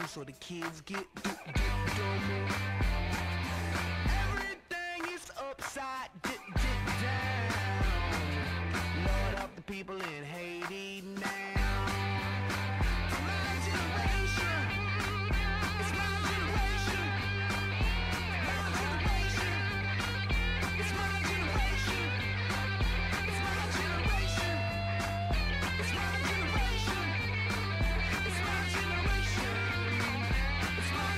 so the kids get dumber. Everything is upside down. Lord help the people in Haiti now. My generation, it's my generation. My generation, it's my generation. It's my generation. It's my generation. It's my generation. It's my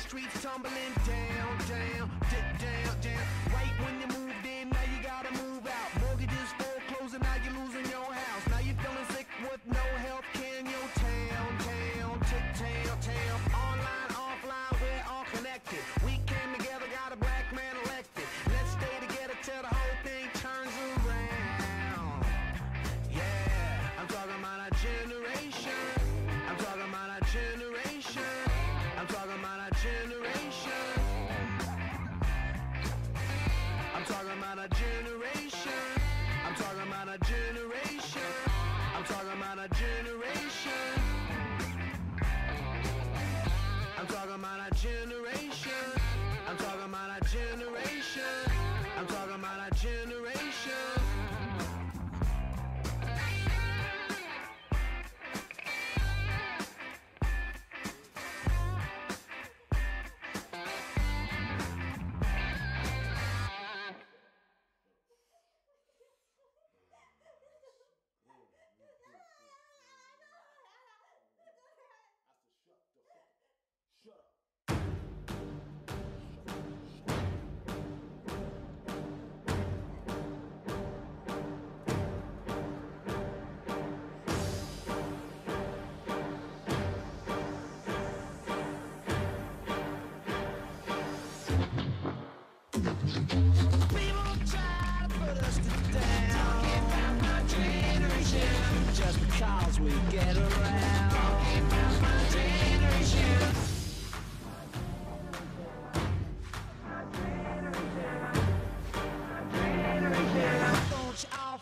streets tumbling down, down, down, down. Right when you moved in, now you gotta move out. Mortgages foreclosing, now you're losing your house. Now you're feeling sick with no health care in your town. Online, offline, we're all connected. We came together, got a black man elected. Let's stay together till the whole thing turns around. Yeah, I'm talking about our generation. I'm talking about our generation. I'm talking about our generation. I'm talking about our generation. I'm talking about our generation. I'm talking about our generation. I'm talking about our generation. I'm talking about our generation. I'm talking about our generation. Shut up. People try to put us down. Talking about my generation. Just because we get around. Talking about my generation. Don't you all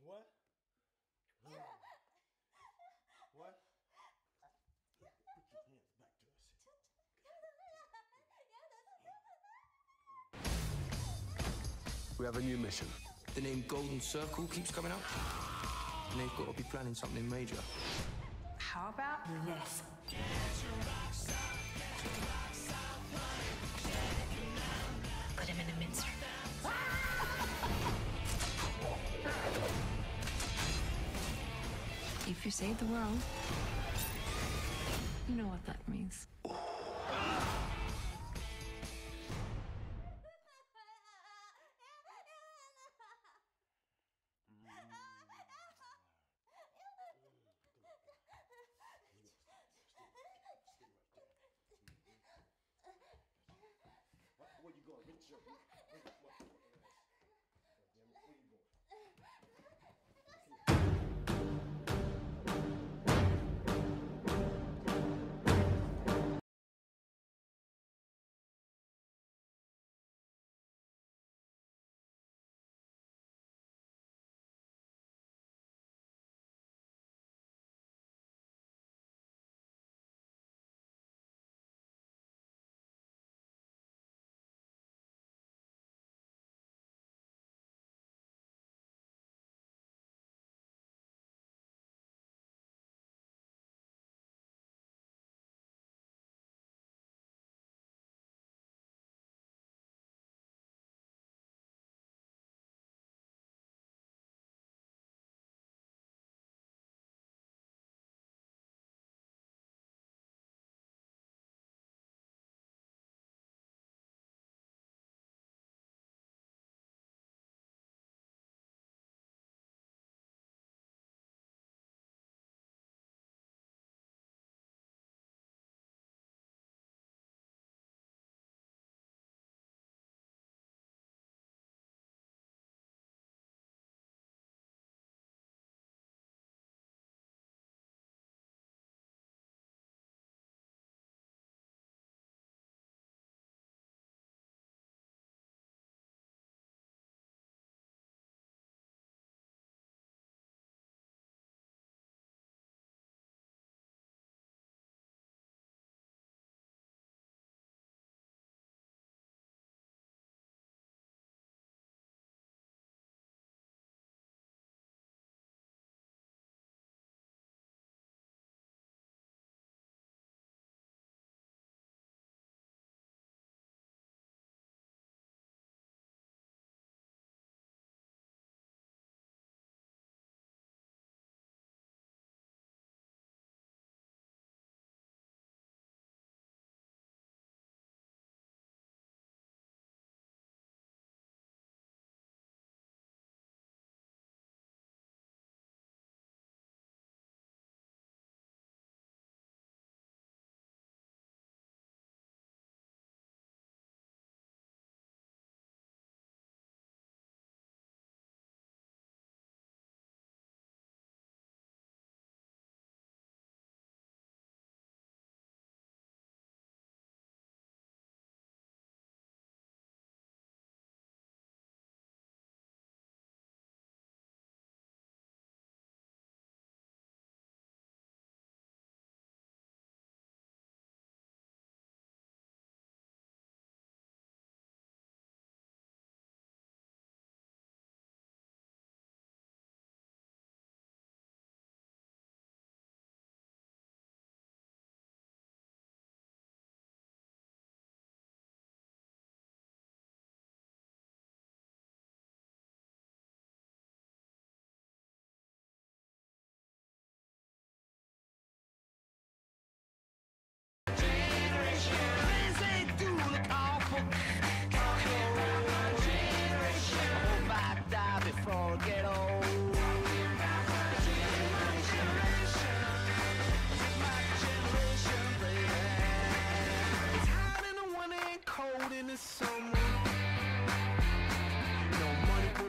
What? What? Put your hands back to us. We have a new mission. The name Golden Circle keeps coming up, and they've got to be planning something major. How about this? Put him in a mincer. If you save the world, you know what that means. Where you going? Get your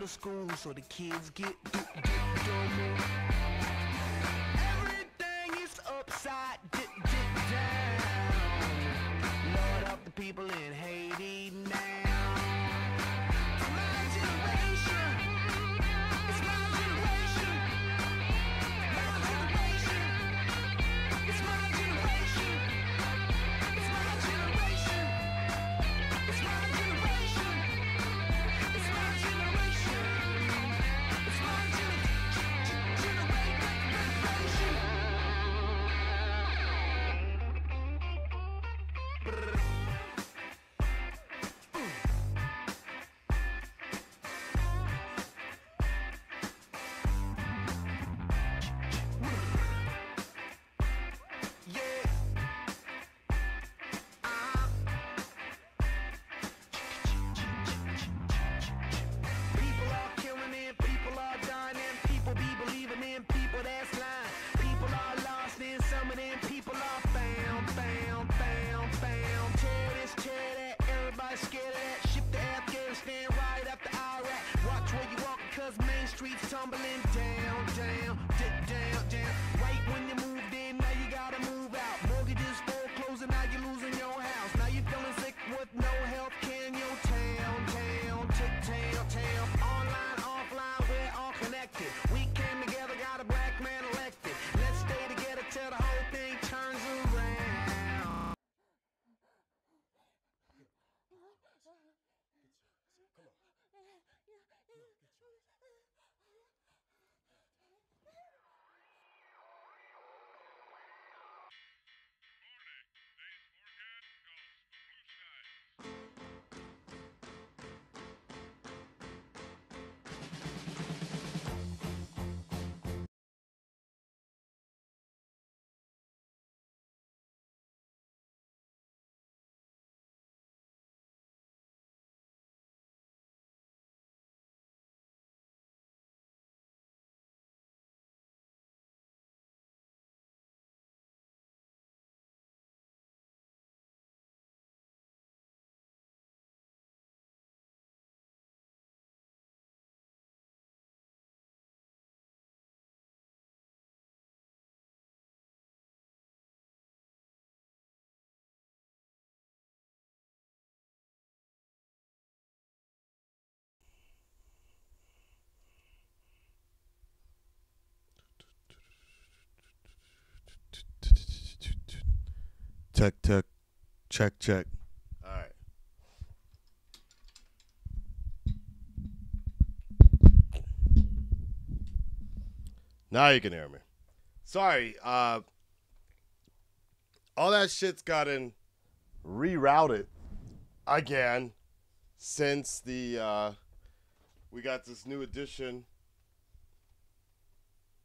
school so the kids get dumber. Everything is upside down. Lord help the people in Haiti now. It's my generation. It's my generation. My generation. It's my generation. It's my generation. It's my generation. It's my generation. It's my People are killing in, people are dying in, people be believing in people that's lying. People are lost in, some of them people are found. Tear this, tear that, everybody's scared of that. Ship to Afghanistan right after Iraq. Watch where you walk, cause Main Street's tumbling down. Right when you moved in, now you gotta move out. Mortgages foreclosing, now you're losing your house. Now you're feeling sick with no health care in your town. Online, offline, we're all connected. We came together, got a black man elected. Let's stay together till the whole thing turns around. Check. All right. Now you can hear me. Sorry, all that shit's gotten rerouted again since the we got this new addition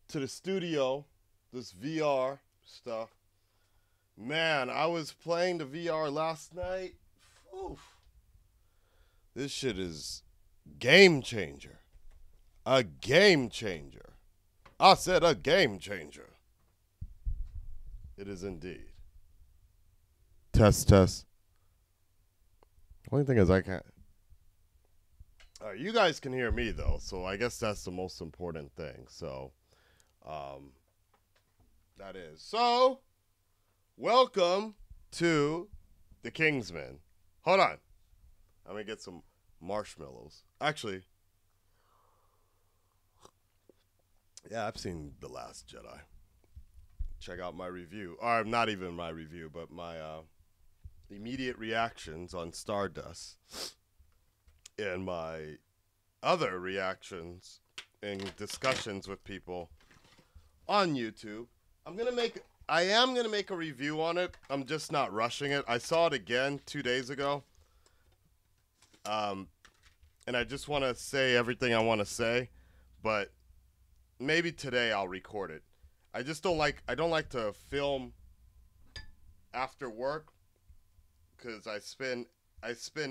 to the studio, this VR stuff. Man, I was playing the VR last night. Oof. This shit is game changer. A game changer. I said a game changer. It is indeed. Test. Only thing is I can't. You guys can hear me though, so I guess that's the most important thing. So, that is. So, welcome to the Kingsman. Hold on. Let me get some marshmallows. Actually, yeah, I've seen The Last Jedi. Check out my review. Or not even my review, but my immediate reactions on Stardust. And my other reactions and discussions with people on YouTube. I am gonna make a review on it. I'm just not rushing it. I saw it again 2 days ago. And I just want to say everything I want to say, but maybe today I'll record it. I don't like to film after work because I spend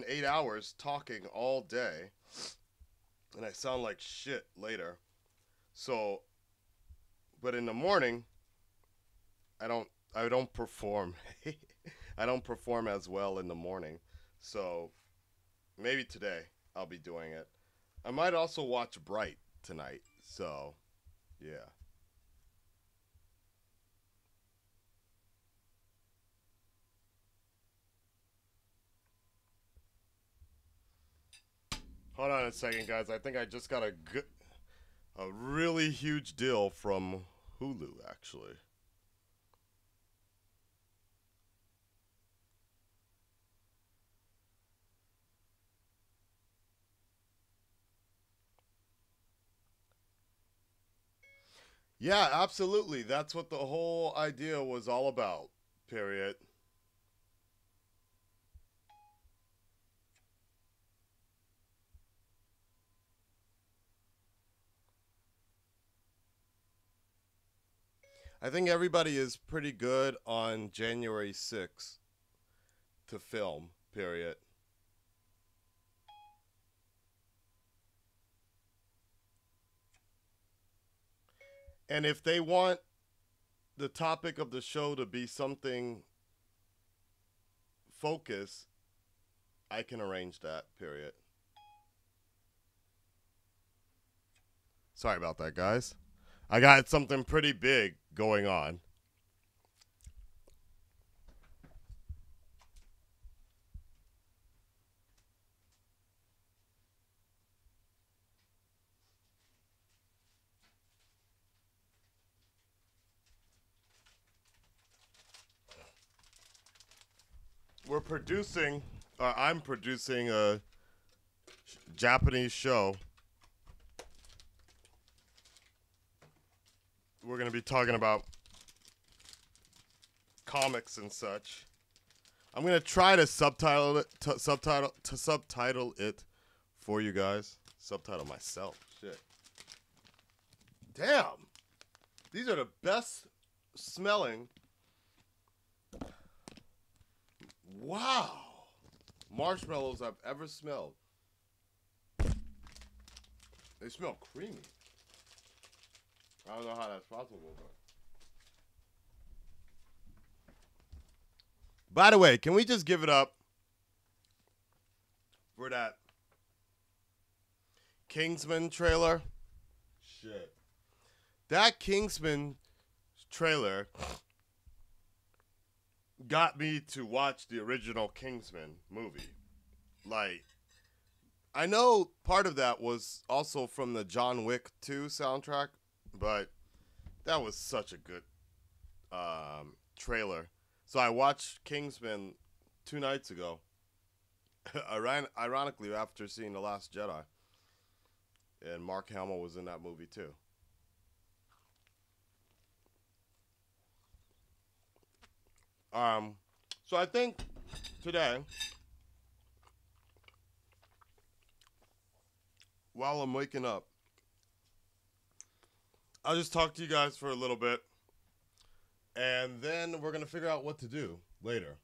8 hours talking all day and I sound like shit later. So, but in the morning, I don't perform. I don't perform as well in the morning. So maybe today I'll be doing it. I might also watch Bright tonight. So, yeah. Hold on a second, guys. I think I just got a really huge deal from Hulu, actually. Yeah, absolutely. That's what the whole idea was all about. Period. I think everybody is pretty good on January 6th to film, period. And if they want the topic of the show to be something focused, I can arrange that, period. Sorry about that, guys. I got something pretty big going on. I'm producing a Japanese show. We're going to be talking about comics and such. I'm going to try to subtitle it for you guys. Subtitle myself. Shit. Damn. These are the best smelling. Wow. Marshmallows I've ever smelled. They smell creamy. I don't know how that's possible, but. By the way, can we just give it up for that Kingsman trailer? Shit. That Kingsman trailer got me to watch the original Kingsman movie. Like, I know part of that was also from the John Wick 2 soundtrack, but that was such a good trailer. So I watched Kingsman 2 nights ago, ironically after seeing The Last Jedi. And Mark Hamill was in that movie too. So I think today, while I'm waking up, I'll just talk to you guys for a little bit, and then we're going to figure out what to do later.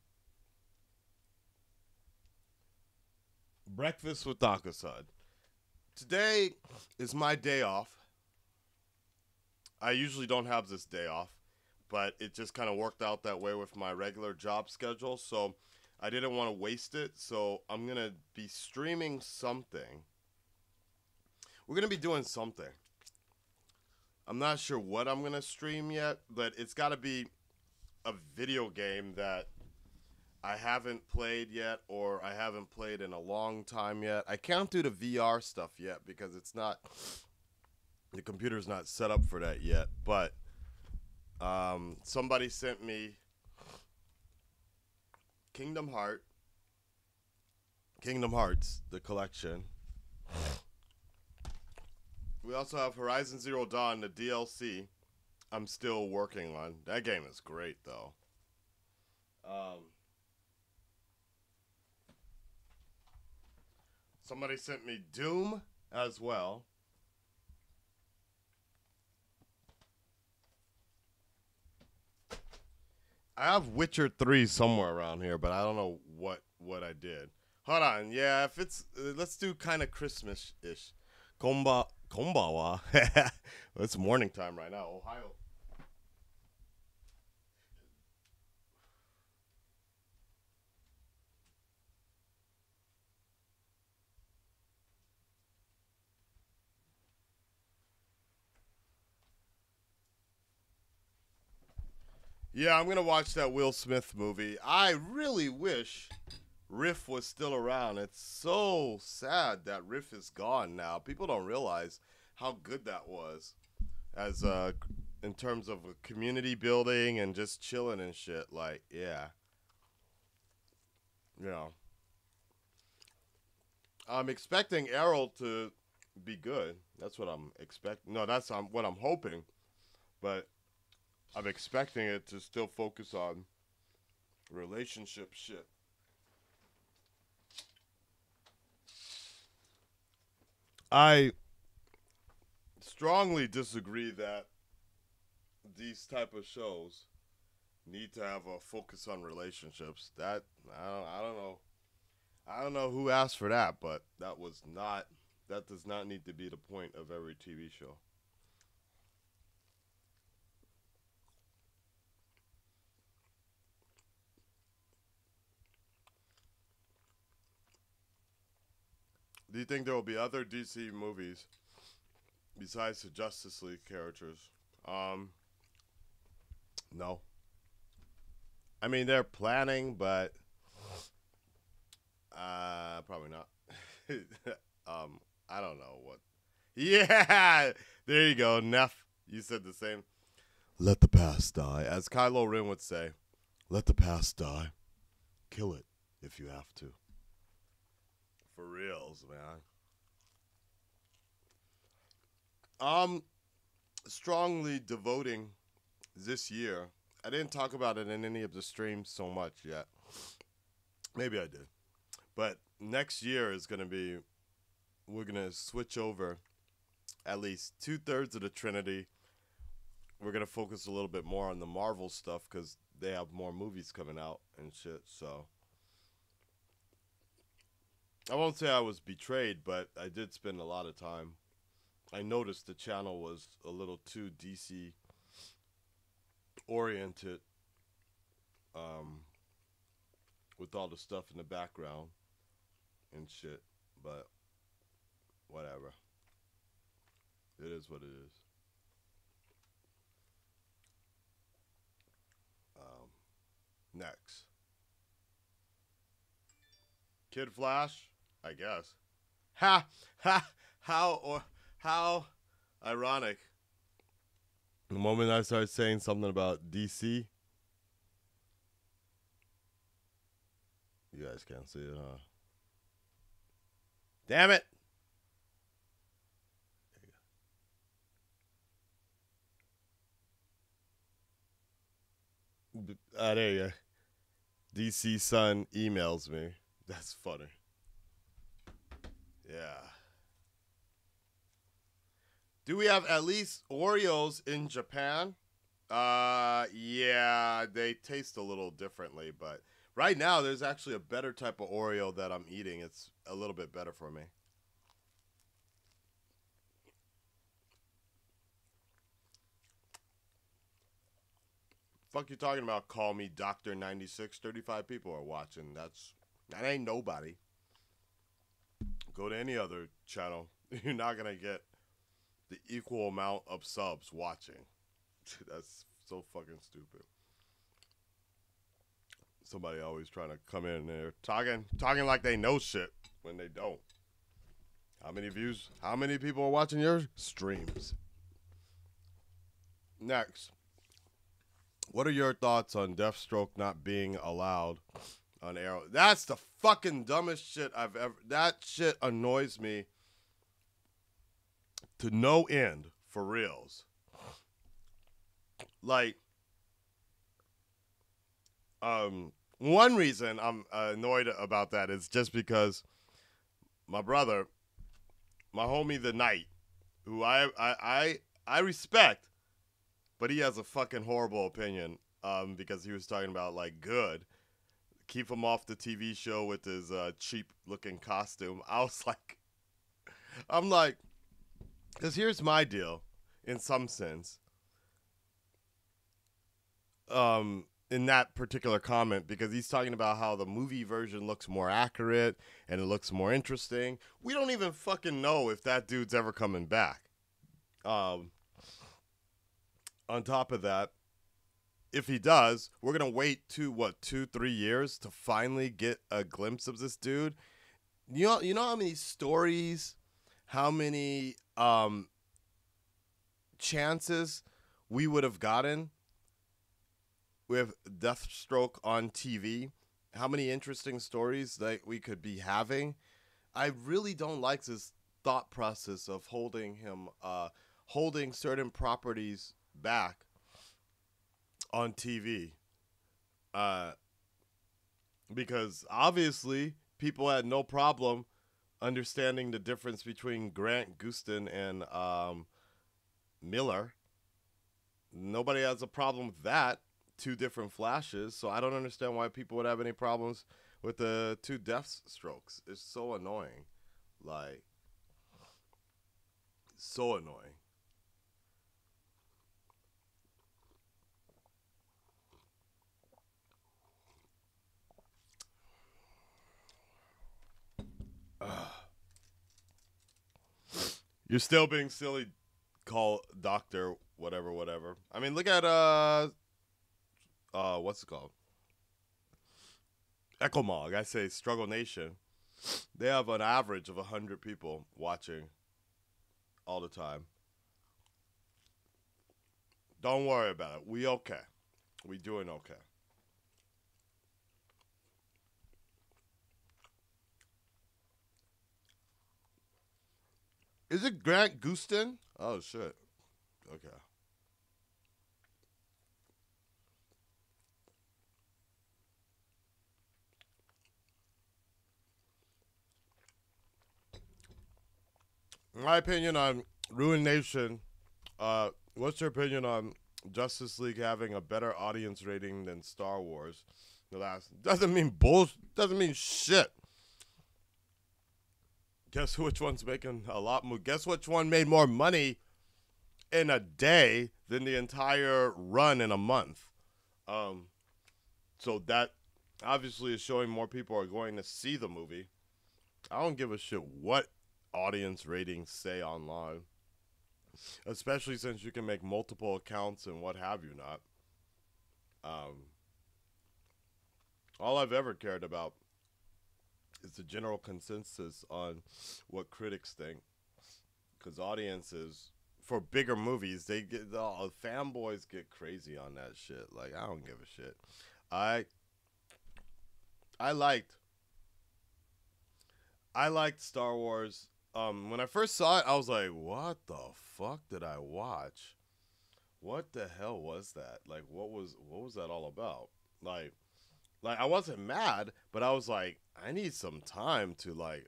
Breakfast with Akasan. Today is my day off. I usually don't have this day off, but it just kind of worked out that way with my regular job schedule, so I didn't want to waste it, so I'm going to be streaming something. We're going to be doing something. I'm not sure what I'm going to stream yet, but it's got to be a video game that I haven't played yet, or I haven't played in a long time yet. I can't do the VR stuff yet because it's not, the computer's not set up for that yet, but somebody sent me Kingdom Hearts, the collection. We also have Horizon Zero Dawn, the DLC. I'm still working on. That game is great, though. Somebody sent me Doom as well. I have Witcher 3 somewhere around here, but I don't know what I did. Hold on. Yeah, if it's let's do kind of Christmas-ish. Konbawa. It's morning time right now, Ohio. Yeah, I'm going to watch that Will Smith movie. I really wish Riff was still around. It's so sad that Riff is gone now. People don't realize how good that was as in terms of community building and just chilling and shit. Like, yeah. You know. I'm expecting Errol to be good. That's what I'm expecting. No, that's what I'm hoping. But I'm expecting it to still focus on relationship shit. I strongly disagree that these type of shows need to have a focus on relationships. That I don't know. I don't know who asked for that, but that does not need to be the point of every TV show. Do you think there will be other DC movies besides the Justice League characters? No. I mean, they're planning, but probably not. I don't know what. Yeah, there you go, Neff. You said the same. Let the past die, as Kylo Ren would say. Let the past die. Kill it if you have to. For reals, man. Strongly devoting this year. I didn't talk about it in any of the streams so much yet. Maybe I did. But next year is going to be, we're going to switch over at least 2/3 of the Trinity. We're going to focus a little bit more on the Marvel stuff because they have more movies coming out and shit, so. I won't say I was betrayed, but I did spend a lot of time. I noticed the channel was a little too DC oriented with all the stuff in the background and shit, but whatever. It is what it is. Next. Kid Flash? I guess. How ironic. The moment I started saying something about DC, you guys can't see it, huh? Damn it! There you go. DC Sun emails me. That's funny. Yeah. Do we have at least Oreos in Japan? Yeah, they taste a little differently, but right now there's actually a better type of Oreo that I'm eating. It's a little bit better for me. Fuck you talking about? Call me Dr. 96. 35 people are watching. That ain't nobody. Go to any other channel. You're not going to get the equal amount of subs watching. That's so fucking stupid. Somebody always trying to come in there talking like they know shit when they don't. How many views? How many people are watching your streams? Next. What are your thoughts on Deathstroke not being allowed on Arrow? That's the fucking dumbest shit I've ever... That shit annoys me to no end, for reals. Like, one reason I'm annoyed about that is just because my brother, my homie The Knight, who I respect, but he has a fucking horrible opinion because he was talking about, like, good. Keep him off the TV show with his cheap-looking costume. I was like, I'm like, because here's my deal, in some sense, in that particular comment, because he's talking about how the movie version looks more accurate and it looks more interesting. We don't even fucking know if that dude's ever coming back. On top of that, if he does, we're gonna wait 2, 3 years to finally get a glimpse of this dude. You know how many stories, how many chances we would have gotten with Deathstroke on TV? How many interesting stories that we could be having? I really don't like this thought process of holding certain properties back on TV, because obviously people had no problem understanding the difference between Grant Gustin and Miller. Nobody has a problem with that. Two different Flashes, so I don't understand why people would have any problems with the two Deathstrokes. It's so annoying, like so annoying. You're still being silly. Call doctor whatever. I mean, look at what's it called? Ecomog. I say Struggle Nation. They have an average of 100 people watching all the time. Don't worry about it. We okay. We doing okay. Is it Grant Gustin? Oh shit. Okay. My opinion on Ruin Nation. What's your opinion on Justice League having a better audience rating than Star Wars? The last doesn't mean bullshit. Doesn't mean shit. Guess which one's making a lot more? Guess which one made more money in a day than the entire run in a month? So that obviously is showing more people are going to see the movie. I don't give a shit what audience ratings say online, especially since you can make multiple accounts and what have you not. All I've ever cared about is the general consensus on what critics think, because audiences for bigger movies, they get the fanboys get crazy on that shit. Like, I don't give a shit. I liked Star Wars. When I first saw it, I was like, what the fuck did I watch? What the hell was that? Like, what was that all about? Like I wasn't mad, but I was like, I need some time to like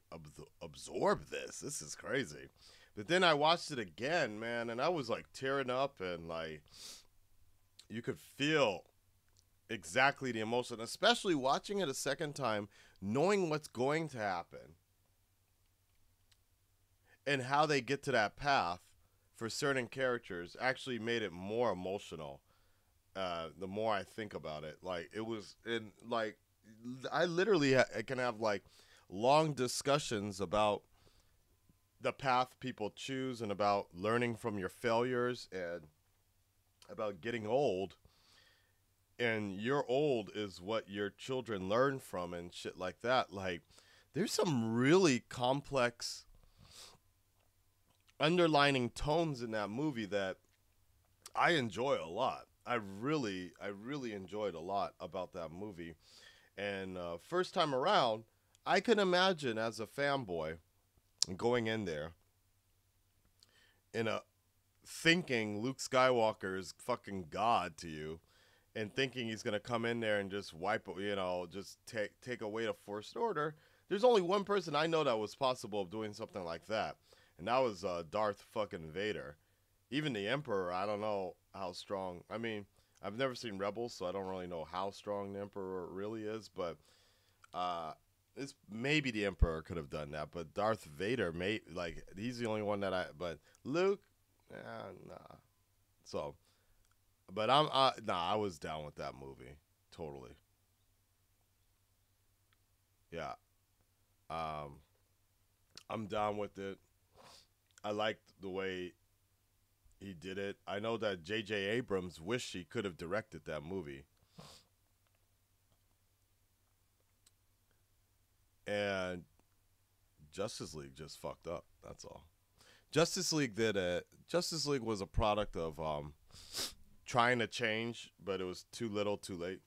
absorb this. This is crazy. But then I watched it again, man, and I was like tearing up, and like you could feel exactly the emotion, especially watching it a second time, knowing what's going to happen and how they get to that path for certain characters actually made it more emotional. The more I think about it, like it was in like I literally I can have like long discussions about the path people choose and about learning from your failures and about getting old. And your old is what your children learn from and shit like that. Like, there's some really complex underlining tones in that movie that I enjoy a lot. I really enjoyed a lot about that movie. And first time around, I can imagine as a fanboy going in there in a thinking Luke Skywalker is fucking God to you, and thinking he's gonna come in there and just wipe, just take away the First Order. There's only one person I know that was possible of doing something like that, and that was Darth fucking Vader. Even the Emperor, I don't know how strong. I mean, I've never seen Rebels, so I don't really know how strong the Emperor really is, but it's maybe the Emperor could have done that, but Darth Vader, he's the only one but Luke, nah. So, but I was down with that movie, totally. Yeah, I'm down with it. I liked the way he did it. I know that J.J. Abrams wished he could have directed that movie. And Justice League just fucked up. That's all. Justice League was a product of trying to change, but it was too little, too late.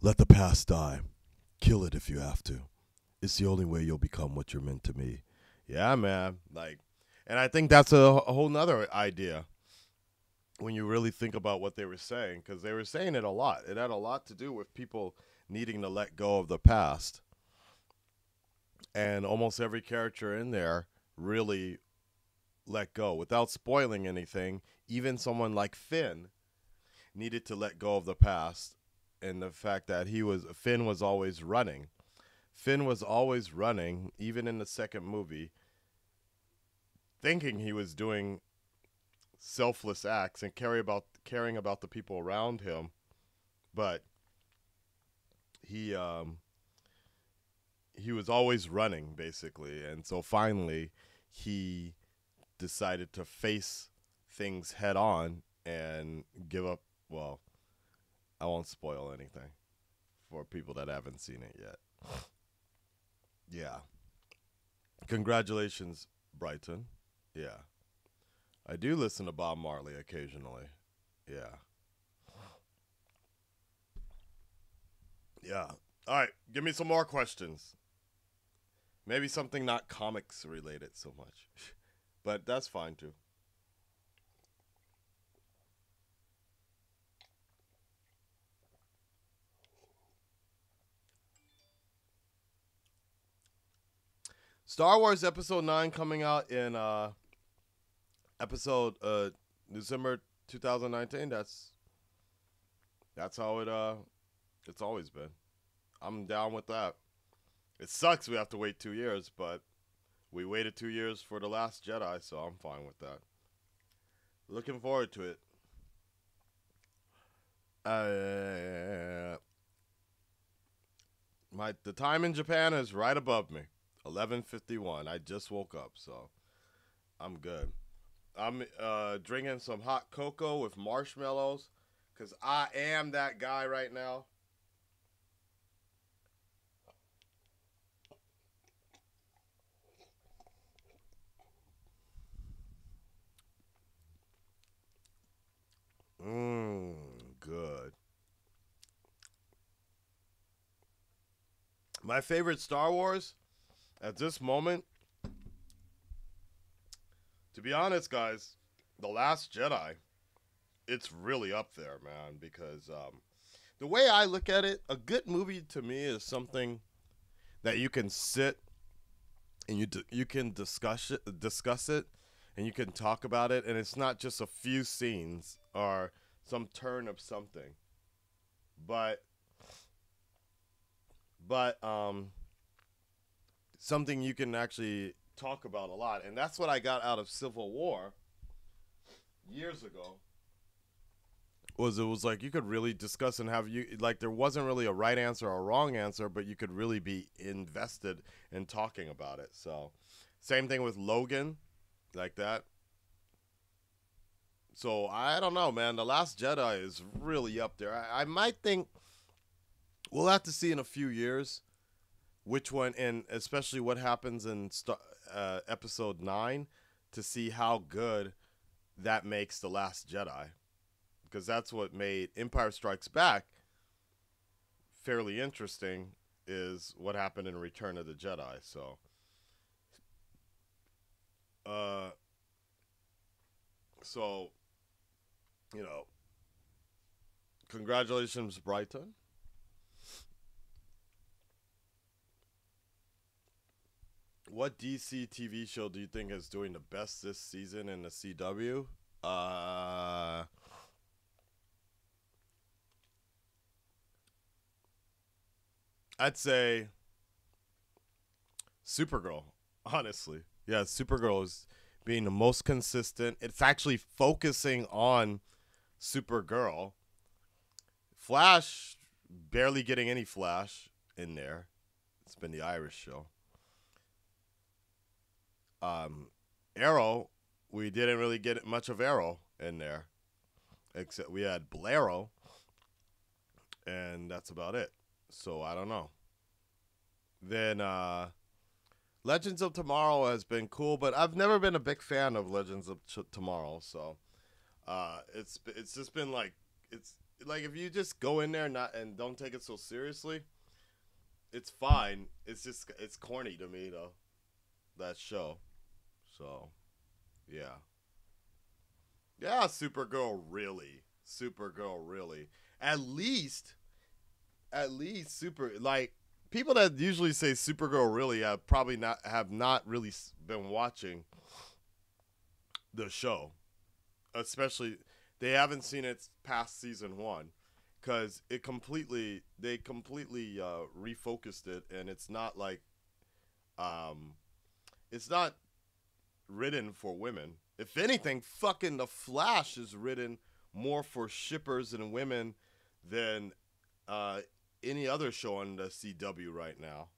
Let the past die. Kill it if you have to. It's the only way you'll become what you're meant to be. Yeah, man. Like, and I think that's a whole nother idea when you really think about what they were saying, because they were saying it a lot. It had a lot to do with people needing to let go of the past. And almost every character in there really let go. Without spoiling anything, even someone like Finn needed to let go of the past, and the fact that Finn was always running. Finn was always running, even in the second movie, thinking he was doing selfless acts and caring about the people around him, but he was always running, basically. And so finally he decided to face things head on and give up. Well, I won't spoil anything for people that haven't seen it yet. Yeah. Congratulations, Brighton. Yeah. I do listen to Bob Marley occasionally. Yeah. Yeah. All right. Give me some more questions. Maybe something not comics related so much. But that's fine too. Star Wars Episode 9 coming out in December 2019. That's how it's always been. I'm down with that. It sucks we have to wait 2 years, but we waited 2 years for The Last Jedi, so I'm fine with that. Looking forward to it. The time in Japan is right above me. 11:51. I just woke up, so I'm good. I'm drinking some hot cocoa with marshmallows, because I am that guy right now. Good. My favorite Star Wars at this moment, to be honest, guys, The Last Jedi, it's really up there, man, because the way I look at it, a good movie to me is something that you can sit and you can discuss it, and you can talk about it, and it's not just a few scenes or some turn of something, but something you can actually talk about a lot. And that's what I got out of Civil War years ago. It was like you could really discuss and there wasn't really a right answer or a wrong answer, but you could really be invested in talking about it. So same thing with Logan, like that. So I don't know, man. The Last Jedi is really up there. I might think we'll have to see in a few years which one, and especially what happens in episode 9, to see how good that makes The Last Jedi. Because that's what made Empire Strikes Back fairly interesting, is what happened in Return of the Jedi. So, congratulations, Brighton. What DC TV show do you think is doing the best this season in the CW? I'd say Supergirl, honestly. Yeah, Supergirl is being the most consistent. It's actually focusing on Supergirl. Flash, barely getting any Flash. in there. It's been the Irish show. Arrow, we didn't really get much of Arrow in there, except we had Blairow, and that's about it. So I don't know. Then Legends of Tomorrow has been cool, but I've never been a big fan of Legends of Tomorrow. So it's just been like, it's like if you just go in there and don't take it so seriously, it's fine. It's corny to me though, that show. So yeah. Supergirl really. At least people that usually say Supergirl really have not really been watching the show. Especially, they haven't seen it past season 1, because they completely refocused it, and it's not like, it's not written for women. If anything, fucking The Flash is written more for shippers and women than any other show on the CW right now.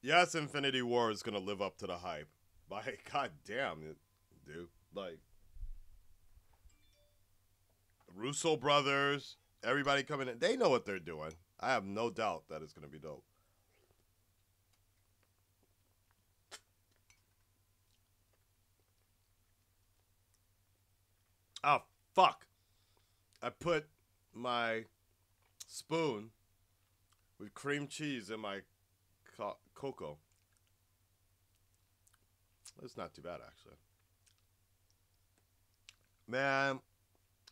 Yes, Infinity War is gonna live up to the hype. By goddamn, dude, like Russo brothers, everybody coming in, they know what they're doing. I have no doubt that it's gonna be dope. Oh fuck! I put my spoon with cream cheese in my cocoa. It's not too bad, actually. Man,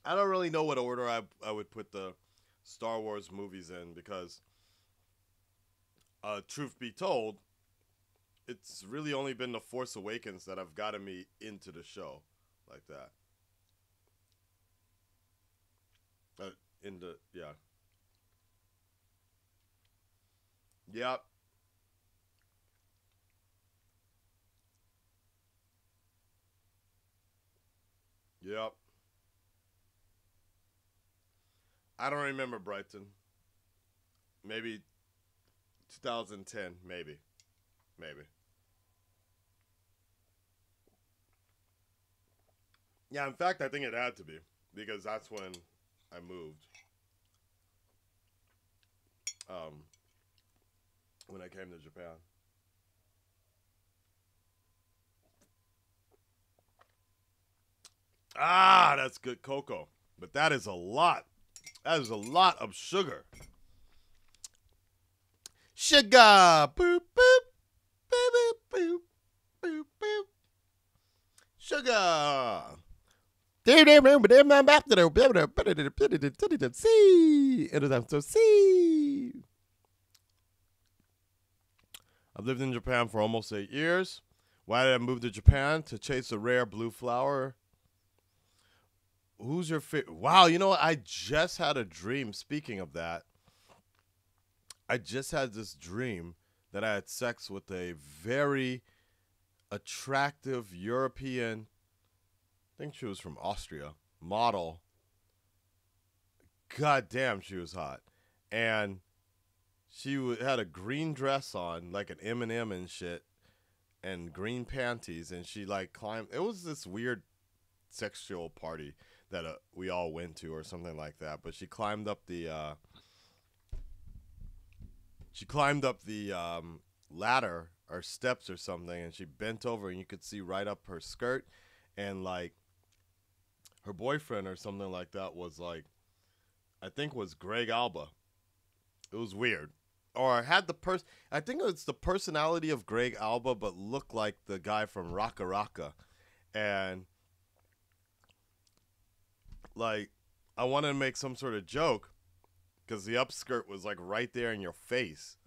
I don't really know what order I would put the Star Wars movies in, because truth be told, it's really only been The Force Awakens that have gotten me into the show like that. Yeah. Yep. Yep. I don't remember Brighton. Maybe 2010, maybe. Yeah, in fact, I think it had to be, because that's when I moved. When I came to Japan. Ah, that's good cocoa. But that is a lot. That is a lot of sugar. Sugar. Boop, boop. Boop, boop, boop. Boop, boop. Sugar. See. I've lived in Japan for almost 8 years. Why did I move to Japan? To chase a rare blue flower. Who's your favorite? Wow, you know what? I just had a dream. Speaking of that, I just had this dream that I had sex with a very attractive European, I think she was from Austria, model. God damn, she was hot. And she had a green dress on, like an M&M and shit, and green panties, and she like climbed. It was this weird sexual party that we all went to or something like that. But she climbed up the ladder or steps or something, and she bent over, and you could see right up her skirt, and like her boyfriend or something like that was like, I think was Greg Alba. It was weird. Or had I think it's the personality of Greg Alba, but looked like the guy from Raka Raka. And like, I wanted to make some sort of joke, because the upskirt was like right there in your face.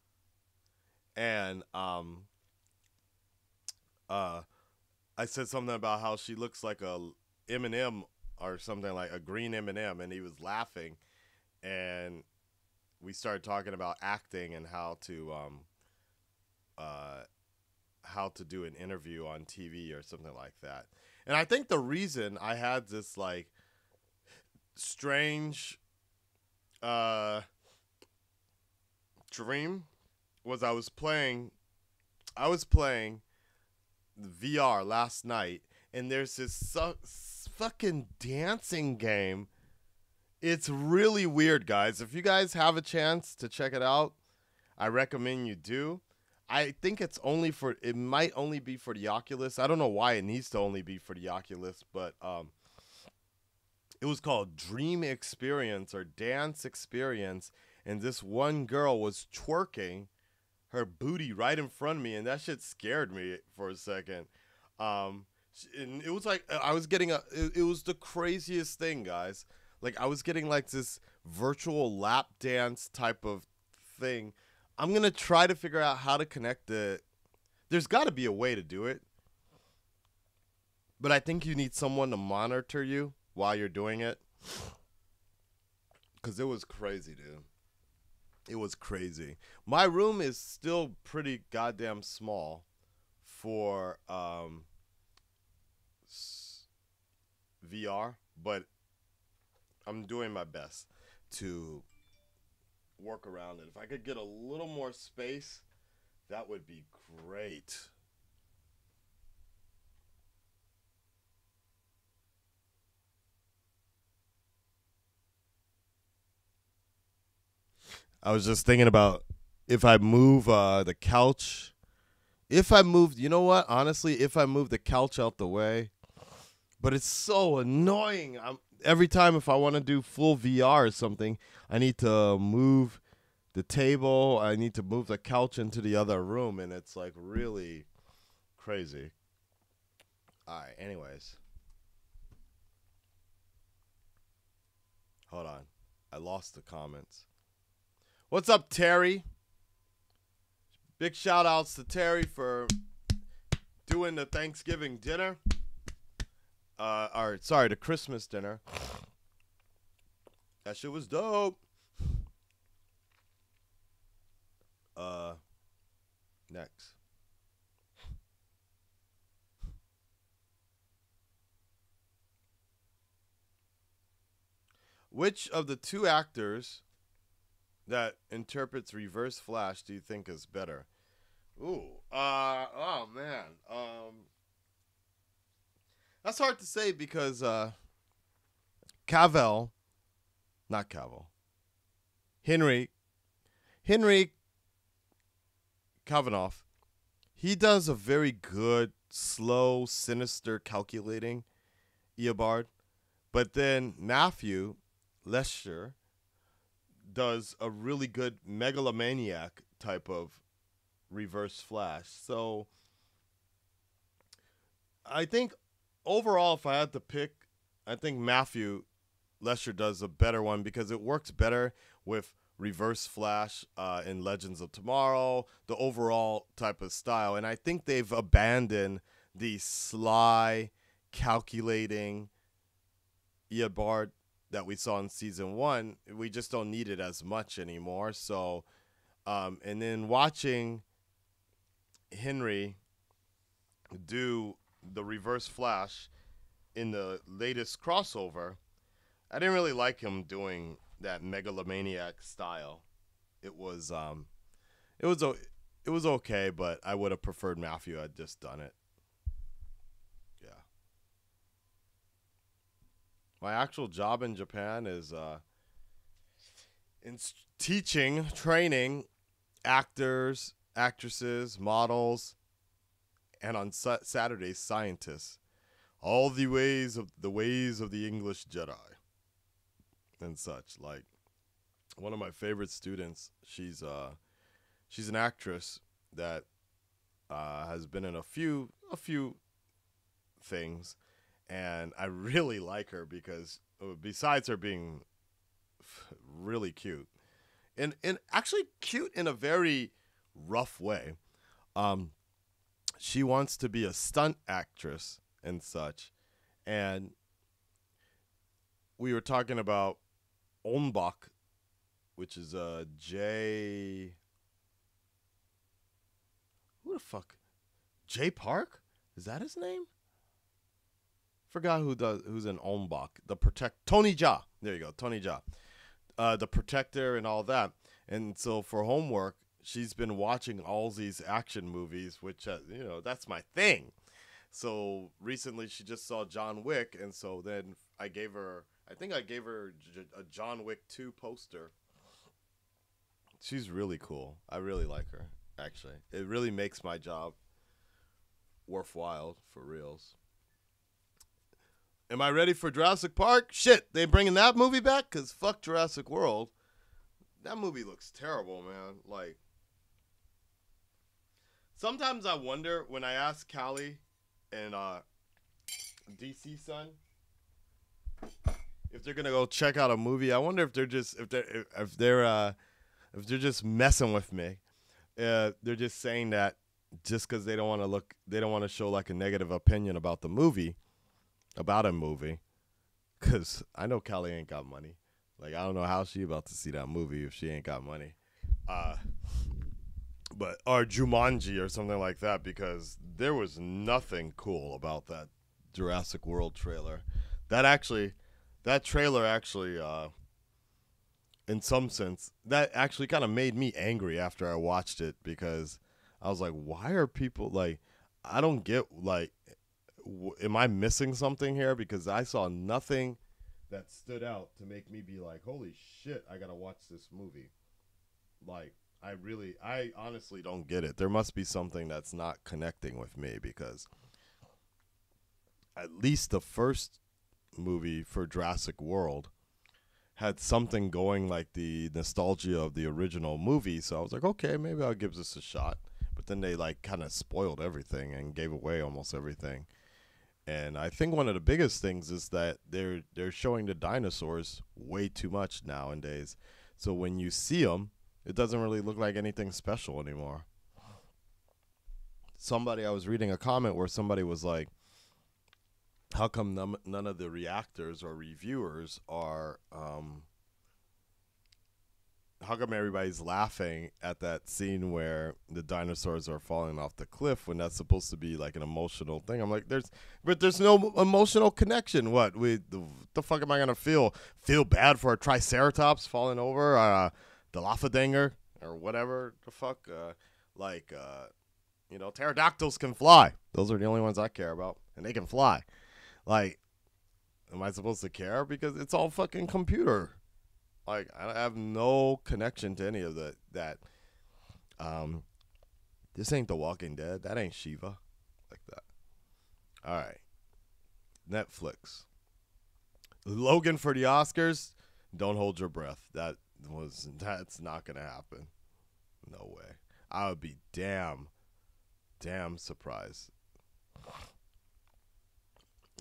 And I said something about how she looks like a M&M or something, like a green M&M, and he was laughing. And we started talking about acting and how to do an interview on TV or something like that. And I think the reason I had this like strange dream was I was playing VR last night, and there's this fucking dancing game. It's really weird, guys. If you guys have a chance to check it out, I recommend you do. I think it might only be for the Oculus. I don't know why it needs to only be for the Oculus, but it was called Dream Experience or Dance Experience, and this one girl was twerking her booty right in front of me, and that shit scared me for a second. And it was like I was getting it was the craziest thing, guys. Like I was getting like this virtual lap dance type of thing. I'm gonna try to figure out how to connect it. There's got to be a way to do it, but I think you need someone to monitor you while you're doing it, because it was crazy, dude. It was crazy. My room is still pretty goddamn small for VR, but I'm doing my best to work around it. If I could get a little more space, that would be great. I was just thinking about if I move the couch. If I moved, you know what? Honestly, if I move the couch out the way, but it's so annoying. Every time if I want to do full VR or something, I need to move the table. I need to move the couch into the other room, and it's like really crazy. All right, anyways. Hold on. I lost the comments. What's up, Terry? Big shout outs to Terry for doing the Thanksgiving dinner. The Christmas dinner. That shit was dope. Next. Which of the two actors that interprets Reverse Flash do you think is better? Ooh, oh man, that's hard to say because Henry Cavill, he does a very good, slow, sinister, calculating Eobard, but then Matthew Lester does a really good megalomaniac type of Reverse Flash. So I think overall, if I had to pick, I think Matthew Lester does a better one because it works better with Reverse Flash in Legends of Tomorrow, the overall type of style. And I think they've abandoned the sly, calculating Eobard that we saw in season 1. We just don't need it as much anymore. So, and then watching Henry do the Reverse Flash in the latest crossover, I didn't really like him doing that megalomaniac style. It was okay, but I would have preferred Matthew had just done it. Yeah. My actual job in Japan is in teaching, training actors, actresses, models, and on Saturdays, scientists. All the ways of the English Jedi and such. Like one of my favorite students, she's an actress that has been in a few things, and I really like her because besides her being really cute, and actually cute in a very rough way, she wants to be a stunt actress and such, and we were talking about Onbach, which is Jay. Who the fuck? Jay Park? Is that his name? Forgot who's in Onbach. Tony Jaa. There you go, Tony Jaa. The Protector and all that. And so for homework, she's been watching all these action movies, which, that's my thing. So recently she just saw John Wick, and so then I gave her a John Wick 2 poster. She's really cool. I really like her, actually. It really makes my job worthwhile, for reals. Am I ready for Jurassic Park? Shit, they bringing that movie back? Because fuck Jurassic World. That movie looks terrible, man. Like, sometimes I wonder when I ask Callie and DC Son if they're gonna go check out a movie. I wonder if they're just just messing with me. They're just saying that just because they don't want to show like a negative opinion about a movie. Because I know Callie ain't got money. Like, I don't know how she about to see that movie if she ain't got money. Or Jumanji or something like that, because there was nothing cool about that Jurassic World trailer. That trailer actually, in some sense, that actually kind of made me angry after I watched it, because I was like, why are people, like, I don't get, like, am I missing something here? Because I saw nothing that stood out to make me be like, holy shit, I gotta watch this movie. Like, I honestly don't get it. There must be something that's not connecting with me, because at least the first movie for Jurassic World had something going, like the nostalgia of the original movie. So I was like, okay, maybe I'll give this a shot. But then they like kind of spoiled everything and gave away almost everything. And I think one of the biggest things is that they're showing the dinosaurs way too much nowadays. So when you see them, it doesn't really look like anything special anymore. I was reading a comment where somebody was like, how come none of the reactors or reviewers are, how come everybody's laughing at that scene where the dinosaurs are falling off the cliff when that's supposed to be like an emotional thing? I'm like, there's no emotional connection. What? The fuck am I gonna feel bad for a triceratops falling over, the Lafadinger or whatever the fuck? Pterodactyls can fly. Those are the only ones I care about, and they can fly. Like, am I supposed to care? Because it's all fucking computer. Like, I have no connection to any of that. This ain't The Walking Dead. That ain't Shiva. Like that. All right. Netflix. Logan for the Oscars. Don't hold your breath. That's not going to happen. No way. I would be damn surprised.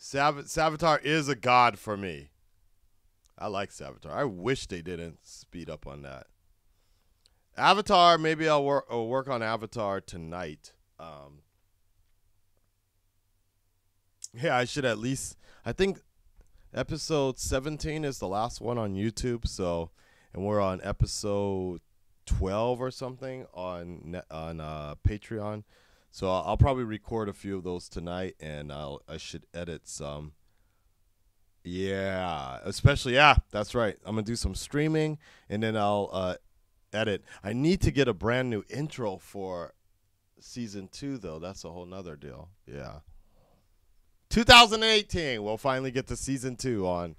Savitar is a god for me. I like Savitar. I wish they didn't speed up on that. Avatar, maybe I'll work on Avatar tonight. Yeah, I should at least. I think episode 17 is the last one on YouTube. So, and we're on episode 12 or something on Patreon. So I'll probably record a few of those tonight, and I should edit some. Yeah, especially, that's right. I'm going to do some streaming, and then I'll edit. I need to get a brand new intro for season 2, though. That's a whole nother deal. Yeah. 2018, we'll finally get to season 2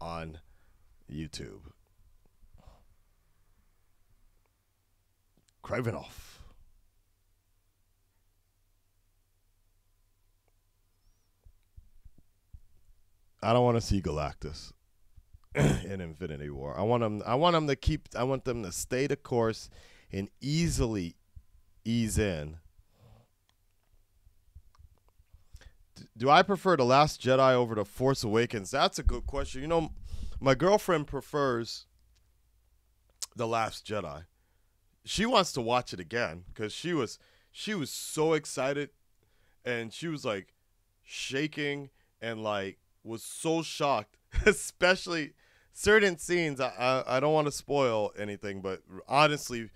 on YouTube. Kravenov. I don't want to see Galactus in Infinity War. I want them to stay the course and easily ease in. Do I prefer The Last Jedi over The Force Awakens? That's a good question. You know, my girlfriend prefers The Last Jedi. She wants to watch it again because she was so excited, and she was like shaking and like was so shocked, especially certain scenes. I don't want to spoil anything, but honestly,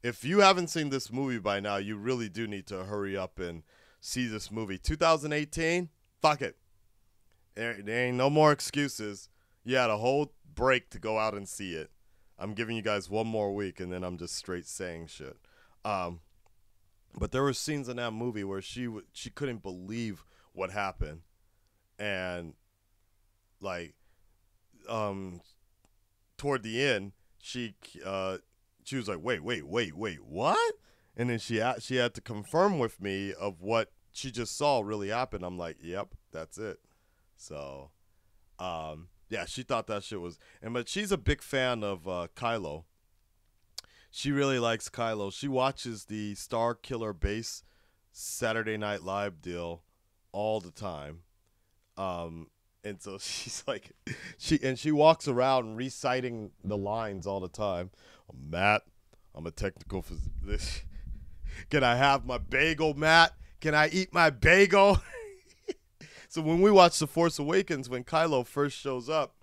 if you haven't seen this movie by now, you really do need to hurry up and see this movie. 2018, fuck it. There ain't no more excuses. You had a whole break to go out and see it. I'm giving you guys one more week, and then I'm just straight saying shit. But there were scenes in that movie where she couldn't believe what happened, and like toward the end, she was like, wait, what? And then she had to confirm with me of what she just saw really happened. I'm like, yep, that's it. So, yeah, she thought that shit was, but she's a big fan of Kylo. She really likes Kylo. She watches the Star Killer Base Saturday Night Live deal all the time. And so she's like, she walks around reciting the lines all the time. Matt, I'm a technical physician. Can I have my bagel, Matt? Can I eat my bagel? So when we watch The Force Awakens, when Kylo first shows up,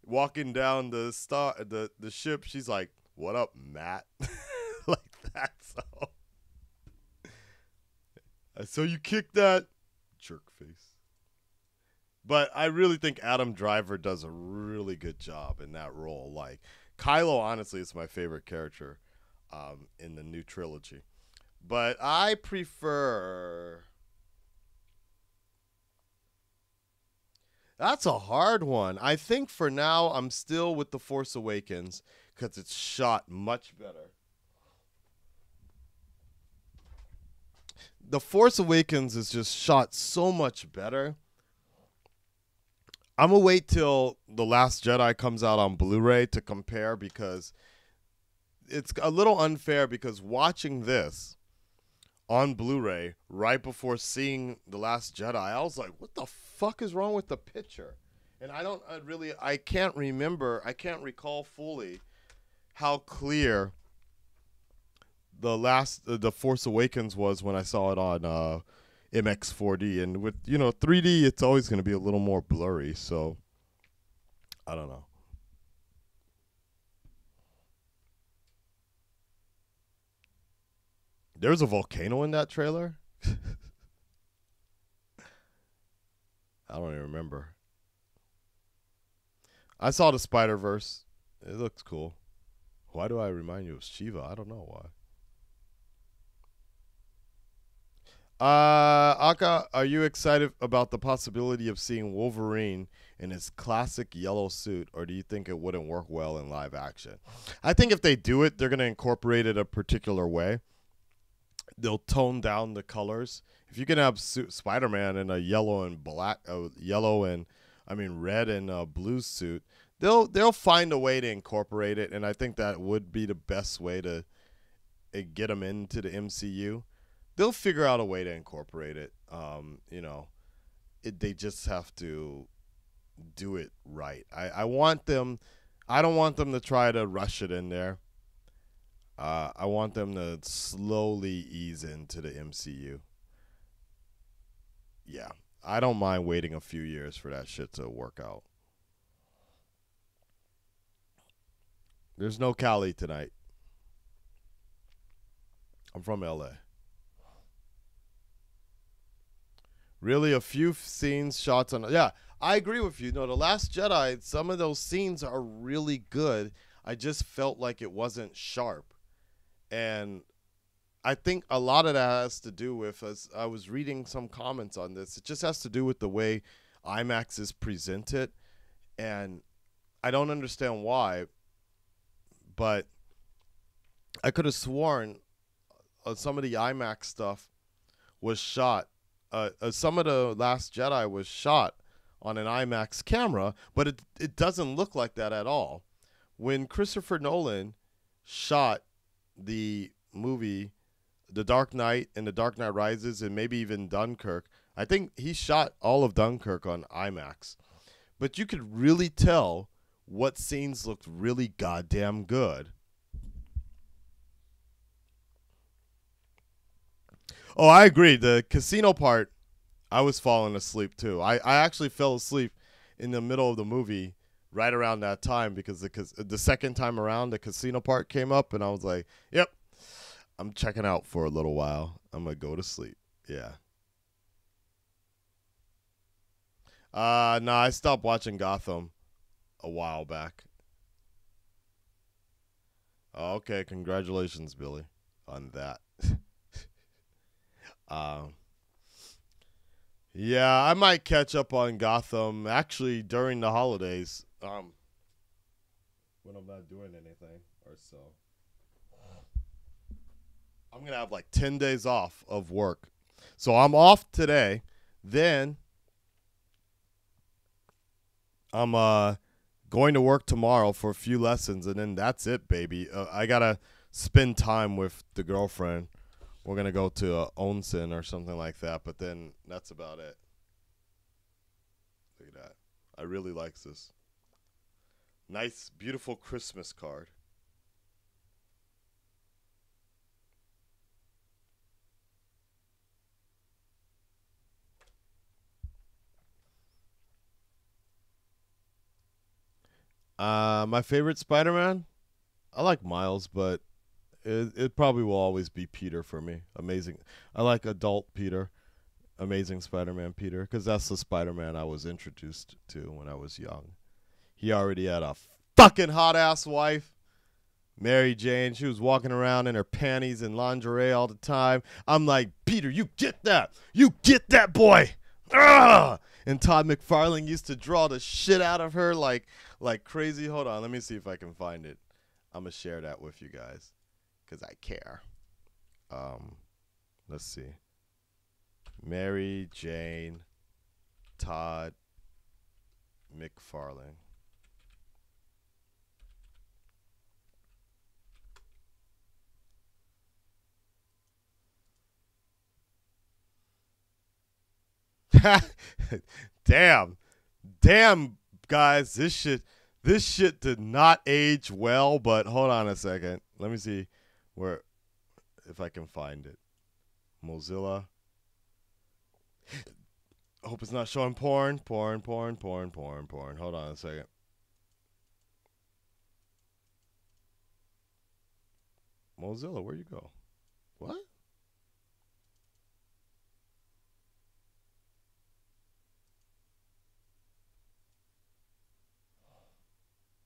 walking down the ship, she's like, "What up, Matt?" Like that. So you kicked that jerk face. But I really think Adam Driver does a really good job in that role. Like, Kylo, honestly, is my favorite character in the new trilogy. But I prefer... That's a hard one. I think for now, I'm still with The Force Awakens because it's shot much better. The Force Awakens is just shot so much better. I'm going to wait till The Last Jedi comes out on Blu-ray to compare, because it's a little unfair, because watching this on Blu-ray right before seeing The Last Jedi, I was like, what the fuck is wrong with the picture? And I can't recall fully how clear The Force Awakens was when I saw it on MX4D. And with 3D, it's always going to be a little more blurry, so I don't know. There's a volcano in that trailer? I don't even remember. I saw the Spider-Verse. It looks cool. Why do I remind you of Shiva? I don't know why. Aka, are you excited about the possibility of seeing Wolverine in his classic yellow suit, or do you think it wouldn't work well in live action? I think if they do it, they're going to incorporate it a particular way. They'll tone down the colors. If you can have Spider-Man in a yellow and red and blue suit, they'll find a way to incorporate it, and I think that would be the best way to get them into the MCU. They'll figure out a way to incorporate it. They just have to do it right. I don't want them to try to rush it in there. I want them to slowly ease into the MCU. Yeah, I don't mind waiting a few years for that shit to work out. There's no Cali tonight. I'm from LA. Really, a few scenes, shots on... Yeah, I agree with you. No, The Last Jedi, some of those scenes are really good. I just felt like it wasn't sharp. And I think a lot of that has to do with, as I was reading some comments on this, it just has to do with the way IMAX is presented. And I don't understand why, but I could have sworn some of the IMAX stuff was shot. Some of the Last Jedi was shot on an IMAX camera, but it doesn't look like that at all. When Christopher Nolan shot the movie The Dark Knight and The Dark Knight Rises, and maybe even Dunkirk, I think he shot all of Dunkirk on IMAX. But you could really tell what scenes looked really goddamn good. Oh, I agree. The casino part, I was falling asleep too. I actually fell asleep in the middle of the movie right around that time, because the second time around, the casino part came up, and I was like, yep, I'm checking out for a little while. I'm going to go to sleep. Yeah. No, I stopped watching Gotham a while back. Okay, congratulations, Billy, on that. Yeah, I might catch up on Gotham actually during the holidays. When I'm not doing anything or so. I'm gonna have like 10 days off of work. So I'm off today. Then I'm going to work tomorrow for a few lessons, and then that's it, baby. I gotta spend time with the girlfriend. We're gonna go to onsen or something like that, but then that's about it. Look at that. I really like this. Nice, beautiful Christmas card. My favorite Spider-Man? I like Miles, but it probably will always be Peter for me. Amazing. I like adult Peter. Amazing Spider-Man Peter, because that's the Spider-Man I was introduced to when I was young. He already had a fucking hot-ass wife, Mary Jane. She was walking around in her panties and lingerie all the time. I'm like, Peter, you get that. You get that, boy. Ugh! And Todd McFarlane used to draw the shit out of her like crazy. Hold on, let me see if I can find it. I'm going to share that with you guys because I care. Let's see. Mary Jane Todd McFarlane. Damn, guys, this shit did not age well. But hold on a second, let me see if I can find it. Mozilla. I hope it's not showing porn. Hold on a second. Mozilla, where you go? What?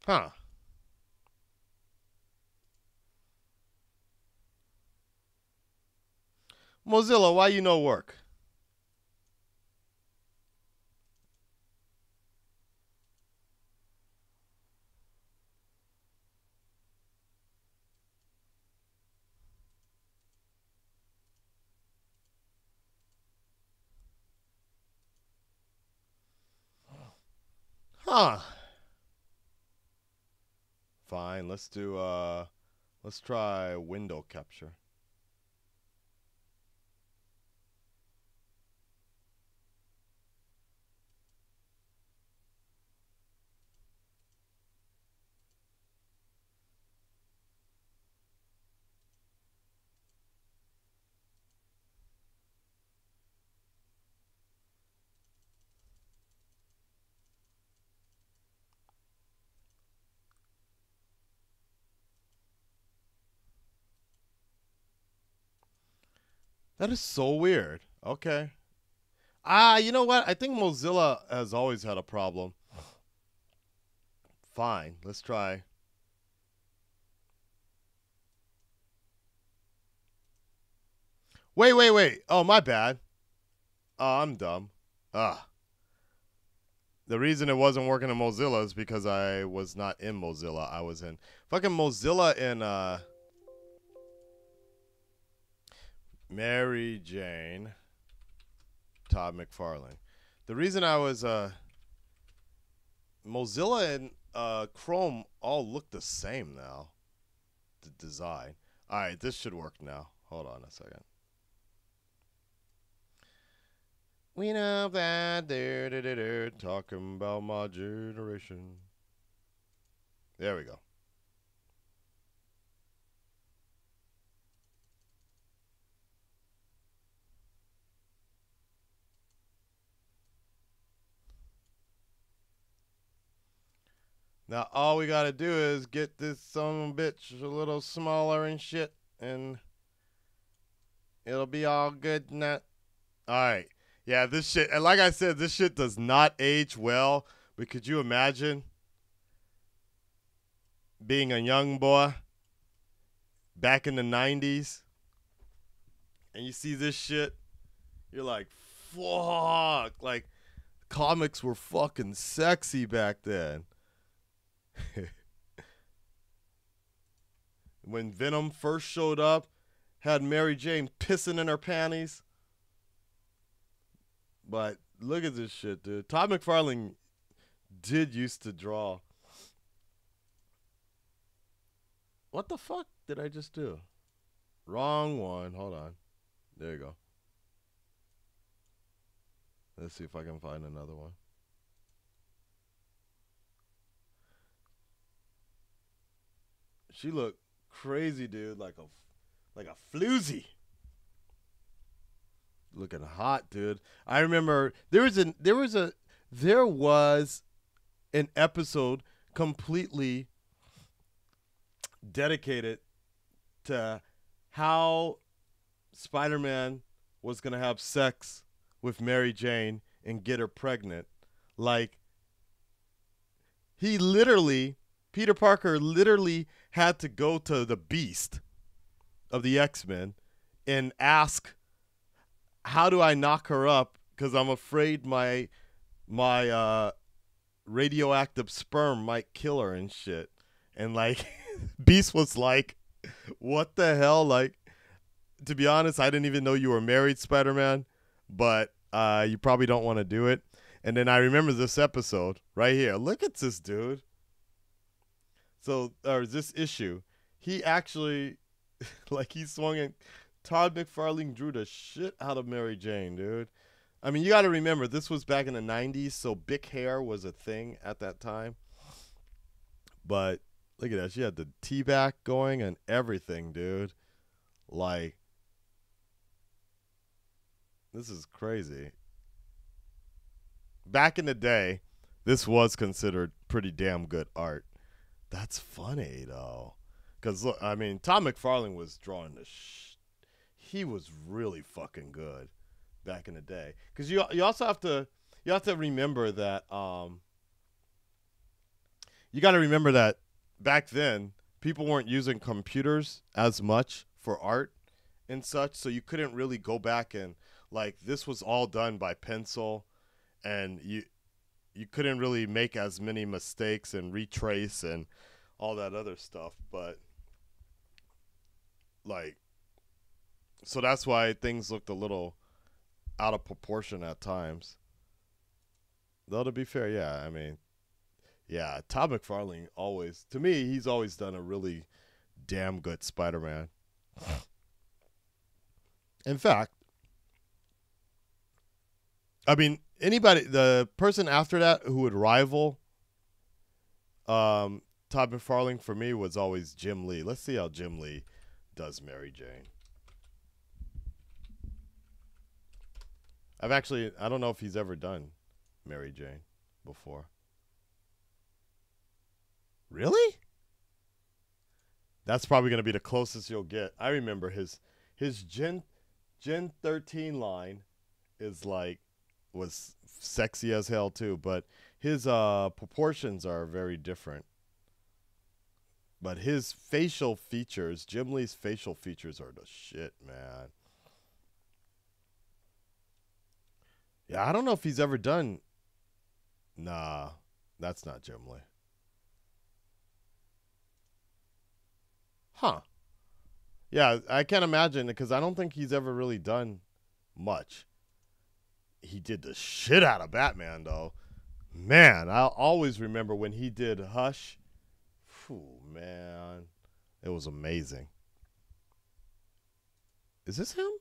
Huh. Mozilla, why you no work? Huh. Fine, let's try window capture. That is so weird. Okay. You know what? I think Mozilla has always had a problem. Fine, let's try. Wait. Oh, my bad. Oh, I'm dumb. The reason it wasn't working in Mozilla is because I was not in Mozilla. I was in fucking Mozilla in Mary Jane Todd McFarlane. The reason I was Mozilla and Chrome all look the same now. The design. All right, this should work now. Hold on a second. We know that they're talking about my generation. There we go. Now all we gotta do is get this son of a bitch a little smaller and shit, and it'll be all good. Not all right. Yeah, this shit, and like I said, this shit does not age well. But could you imagine being a young boy back in the 90s, and you see this shit, you're like, fuck. Like, comics were fucking sexy back then. When Venom first showed up, had Mary Jane pissing in her panties. But look at this shit, dude. Todd McFarlane did used to draw. What the fuck did I just do? Wrong one. Hold on. There you go. Let's see if I can find another one. She looked crazy, dude, like a floozy. Looking hot, dude. I remember there was an episode completely dedicated to how Spider-Man was going to have sex with Mary Jane and get her pregnant. Like, Peter Parker literally had to go to the Beast of the X-Men and ask, how do I knock her up? Because I'm afraid my radioactive sperm might kill her and shit. And, like, Beast was like, what the hell? Like, to be honest, I didn't even know you were married, Spider-Man, but you probably don't want to do it. And then I remember this episode right here. Look at this dude. So, or this issue, he actually, like, he swung in. Todd McFarlane drew the shit out of Mary Jane, dude. I mean, you got to remember, this was back in the 90s, so big hair was a thing at that time. But look at that. She had the T-back going and everything, dude. Like, this is crazy. Back in the day, this was considered pretty damn good art. That's funny, though. Because, look, I mean, Todd McFarlane was drawing the he was really fucking good back in the day. Because you also have to remember that you got to remember that back then people weren't using computers as much for art and such, so you couldn't really go back and, like, this was all done by pencil, and you couldn't really make as many mistakes and retrace and all that other stuff. But, like, so that's why things looked a little out of proportion at times. Though, to be fair, yeah, I mean, yeah, Todd McFarlane always, to me, he's always done a really damn good Spider-Man. In fact, I mean, the person after that who would rival Todd McFarlane for me was always Jim Lee. Let's see how Jim Lee does Mary Jane. I don't know if he's ever done Mary Jane before. Really? That's probably going to be the closest you'll get. I remember his Gen 13 line was sexy as hell too, but his proportions are very different. But his facial features, Jim Lee's facial features are the shit, man. Yeah, I don't know if he's ever done. Nah, that's not Jim Lee. Huh. Yeah, I can't imagine, because I don't think he's ever really done much. He did the shit out of Batman, though. Man, I'll always remember when he did Hush. Phew, man. It was amazing. Is this him?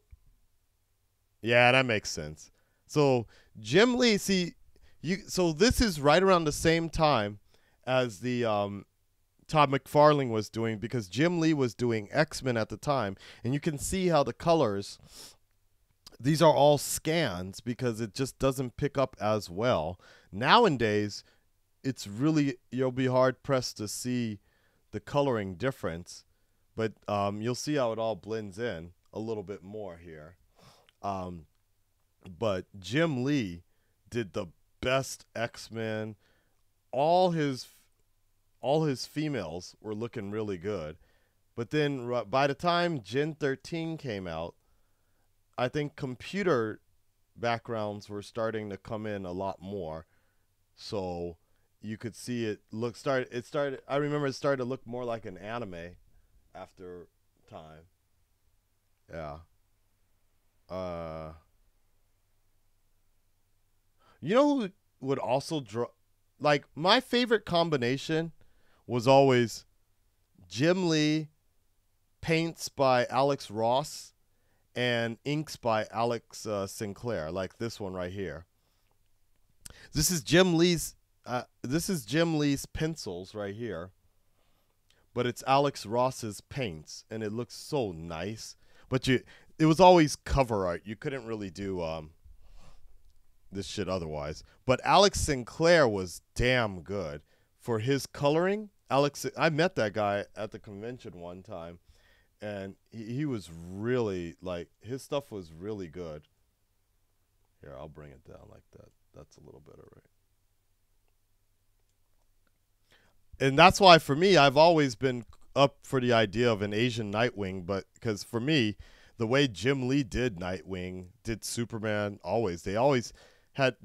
Yeah, that makes sense. So Jim Lee, so this is right around the same time as the Todd McFarlane was doing, because Jim Lee was doing X-Men at the time, and you can see how the colors, these are all scans because it just doesn't pick up as well. Nowadays, it's really, you'll be hard pressed to see the coloring difference, but you'll see how it all blends in a little bit more here. But Jim Lee did the best X-Men. All his females were looking really good. But then by the time Gen 13 came out, I think computer backgrounds were starting to come in a lot more. So you could see it I remember it started to look more like an anime after time. Yeah. You know who would also draw, like, my favorite combination was always Jim Lee, paints by Alex Ross, and inks by Alex Sinclair, like this one right here. This is Jim Lee's pencils right here, but it's Alex Ross's paints, and it looks so nice. But it was always cover art. You couldn't really do this shit otherwise. But Alex Sinclair was damn good for his coloring. I met that guy at the convention one time, and he was really, like, his stuff was really good. Here, I'll bring it down like that. That's a little better, right? And that's why, for me, I've always been up for the idea of an Asian Nightwing, but because for me, the way Jim Lee did Nightwing, did Superman, they always kind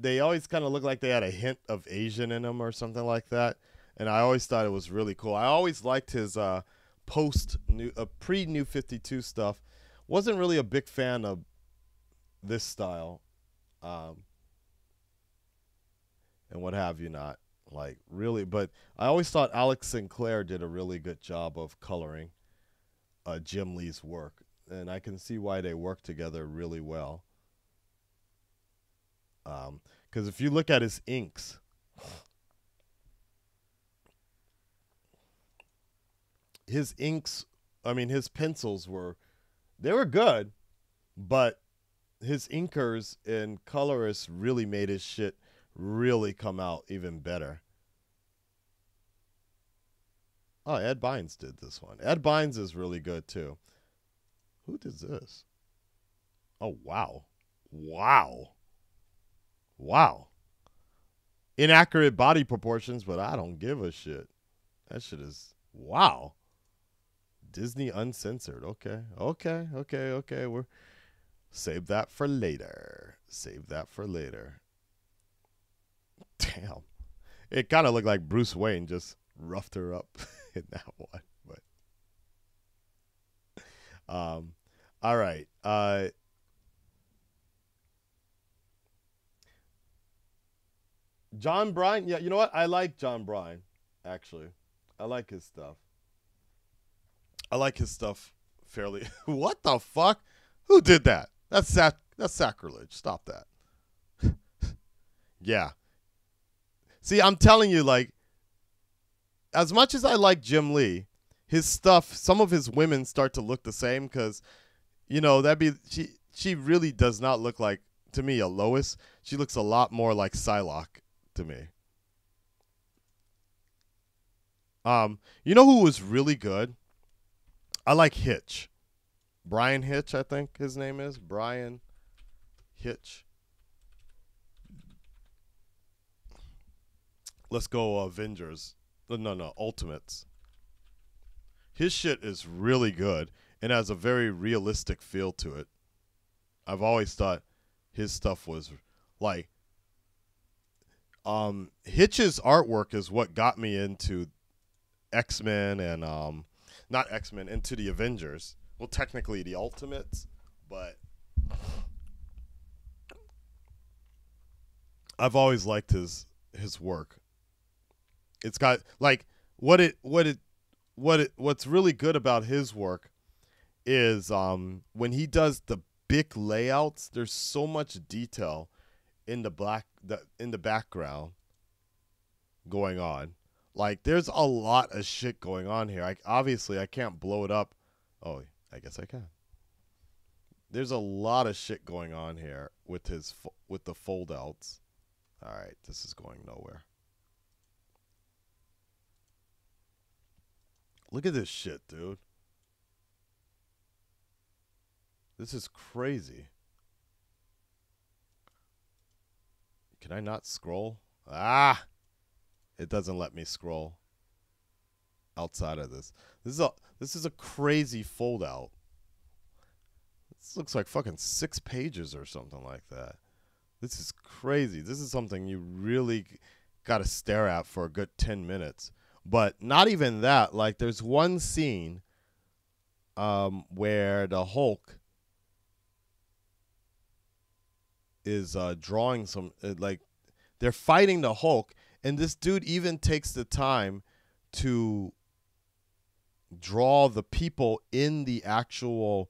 of looked like they had a hint of Asian in them or something like that. And I always thought it was really cool. I always liked his pre-New 52 stuff. Wasn't really a big fan of this style, and what have you not. Like, really, but I always thought Alex Sinclair did a really good job of coloring Jim Lee's work, and I can see why they work together really well. Because if you look at his inks, his pencils were good, but his inkers and colorists really made his shit really come out even better. Oh, Ed Bynes did this one. Ed Bynes is really good too. Who did this? Oh, wow. Inaccurate body proportions, but I don't give a shit. That shit is wow. Disney Uncensored. Okay. We're save that for later. Damn. It kind of looked like Bruce Wayne just roughed her up in that one. But all right. John Bryan. Yeah, you know what? I like John Bryan, actually. I like his stuff. Fairly. What the fuck? Who did that? That's sacrilege. Stop that. Yeah. See, I'm telling you, like, as much as I like Jim Lee, his stuff, some of his women start to look the same because, she really does not look like, to me, a Lois. She looks a lot more like Psylocke to me. You know who was really good? I like Hitch. Brian Hitch, I think his name is. Brian Hitch. Let's go Avengers. No, Ultimates. His shit is really good and has a very realistic feel to it. I've always thought his stuff was like Hitch's artwork is what got me into X-Men and not X-Men, into the Avengers. Well, technically the Ultimates, but I've always liked his work. It's got like what's really good about his work is when he does the big layouts, there's so much detail in the background going on. Like, there's a lot of shit going on here. Obviously I can't blow it up. Oh, I guess I can. There's a lot of shit going on here with the fold outs. All right, this is going nowhere. Look at this shit, dude. This is crazy. Can I not scroll? Ah! It doesn't let me scroll. outside of this. This is a crazy fold out. This looks like fucking 6 pages or something like that. This is crazy. This is something you really got to stare at for a good 10 minutes. But not even that. Like, there's one scene where the Hulk is drawing some, like, they're fighting the Hulk, and this dude even takes the time to draw the people in the actual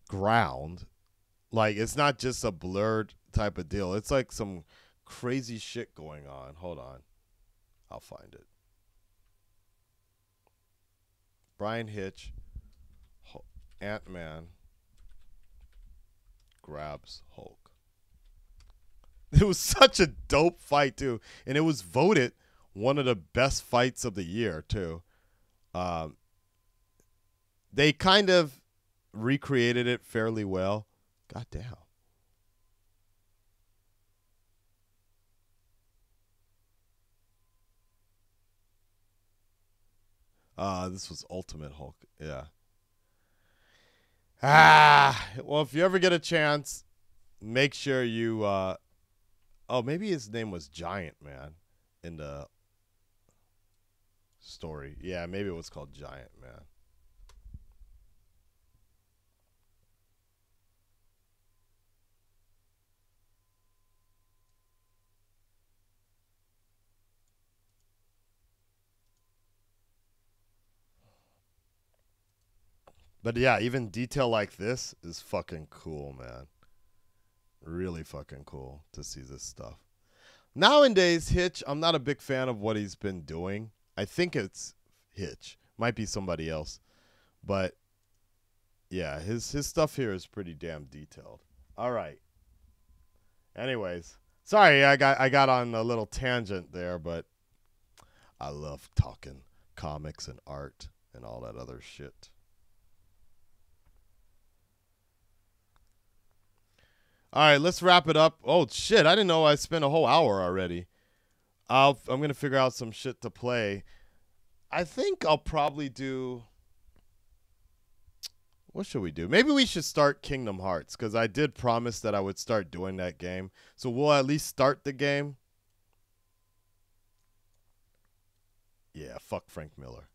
ground. Like, it's not just a blurred type of deal. It's like some crazy shit going on. Hold on. I'll find it. Brian Hitch, Ant-Man grabs Hulk. It was such a dope fight, too. And it was voted one of the best fights of the year, too. They kind of recreated it fairly well. God damn. This was Ultimate Hulk. Yeah. Well, if you ever get a chance, make sure you oh, maybe his name was Giant Man in the story. Yeah, maybe it was called Giant Man. But yeah, even detail like this is fucking cool, man. Really fucking cool to see this stuff. Nowadays, Hitch, I'm not a big fan of what he's been doing. I think it's Hitch. Might be somebody else. But yeah, his stuff here is pretty damn detailed. All right. Anyways, sorry I got on a little tangent there, but I love talking comics and art and all that other shit. All right, let's wrap it up. Oh, shit, I didn't know I spent a whole hour already. I'm going to figure out some shit to play. I think I'll probably do... What should we do? Maybe we should start Kingdom Hearts, because I did promise that I would start doing that game. So we'll at least start the game. Yeah, fuck Frank Miller.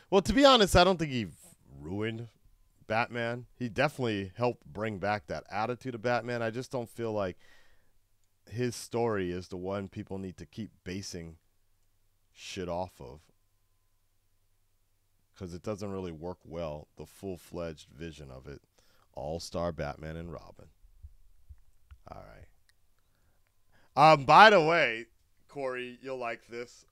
Well, to be honest, I don't think he ruined Batman. He definitely helped bring back that attitude of Batman. I just don't feel like his story is the one people need to keep basing shit off of, because it doesn't really work well, the full-fledged vision of it. All-star Batman and Robin. All right. By the way, Corey, you'll like this.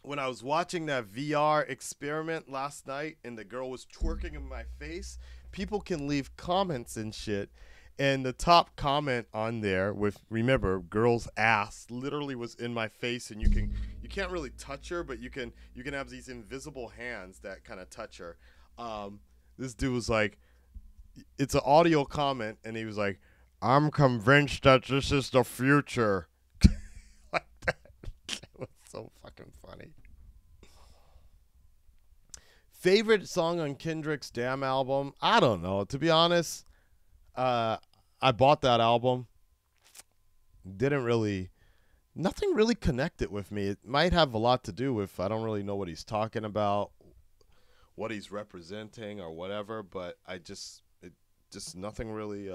When I was watching that VR experiment last night and the girl was twerking in my face, people can leave comments and shit. And the top comment on there with, remember, girl's ass literally was in my face, and you can't really touch her, but you can have these invisible hands that kind of touch her. This dude was like, it's an audio comment, and he was like, I'm convinced that this is the future. Like that. That was so fucking funny. Favorite song on Kendrick's Damn album? I don't know. To be honest, I bought that album. Nothing really connected with me. It might have a lot to do with I don't really know what he's talking about, what he's representing or whatever, but nothing really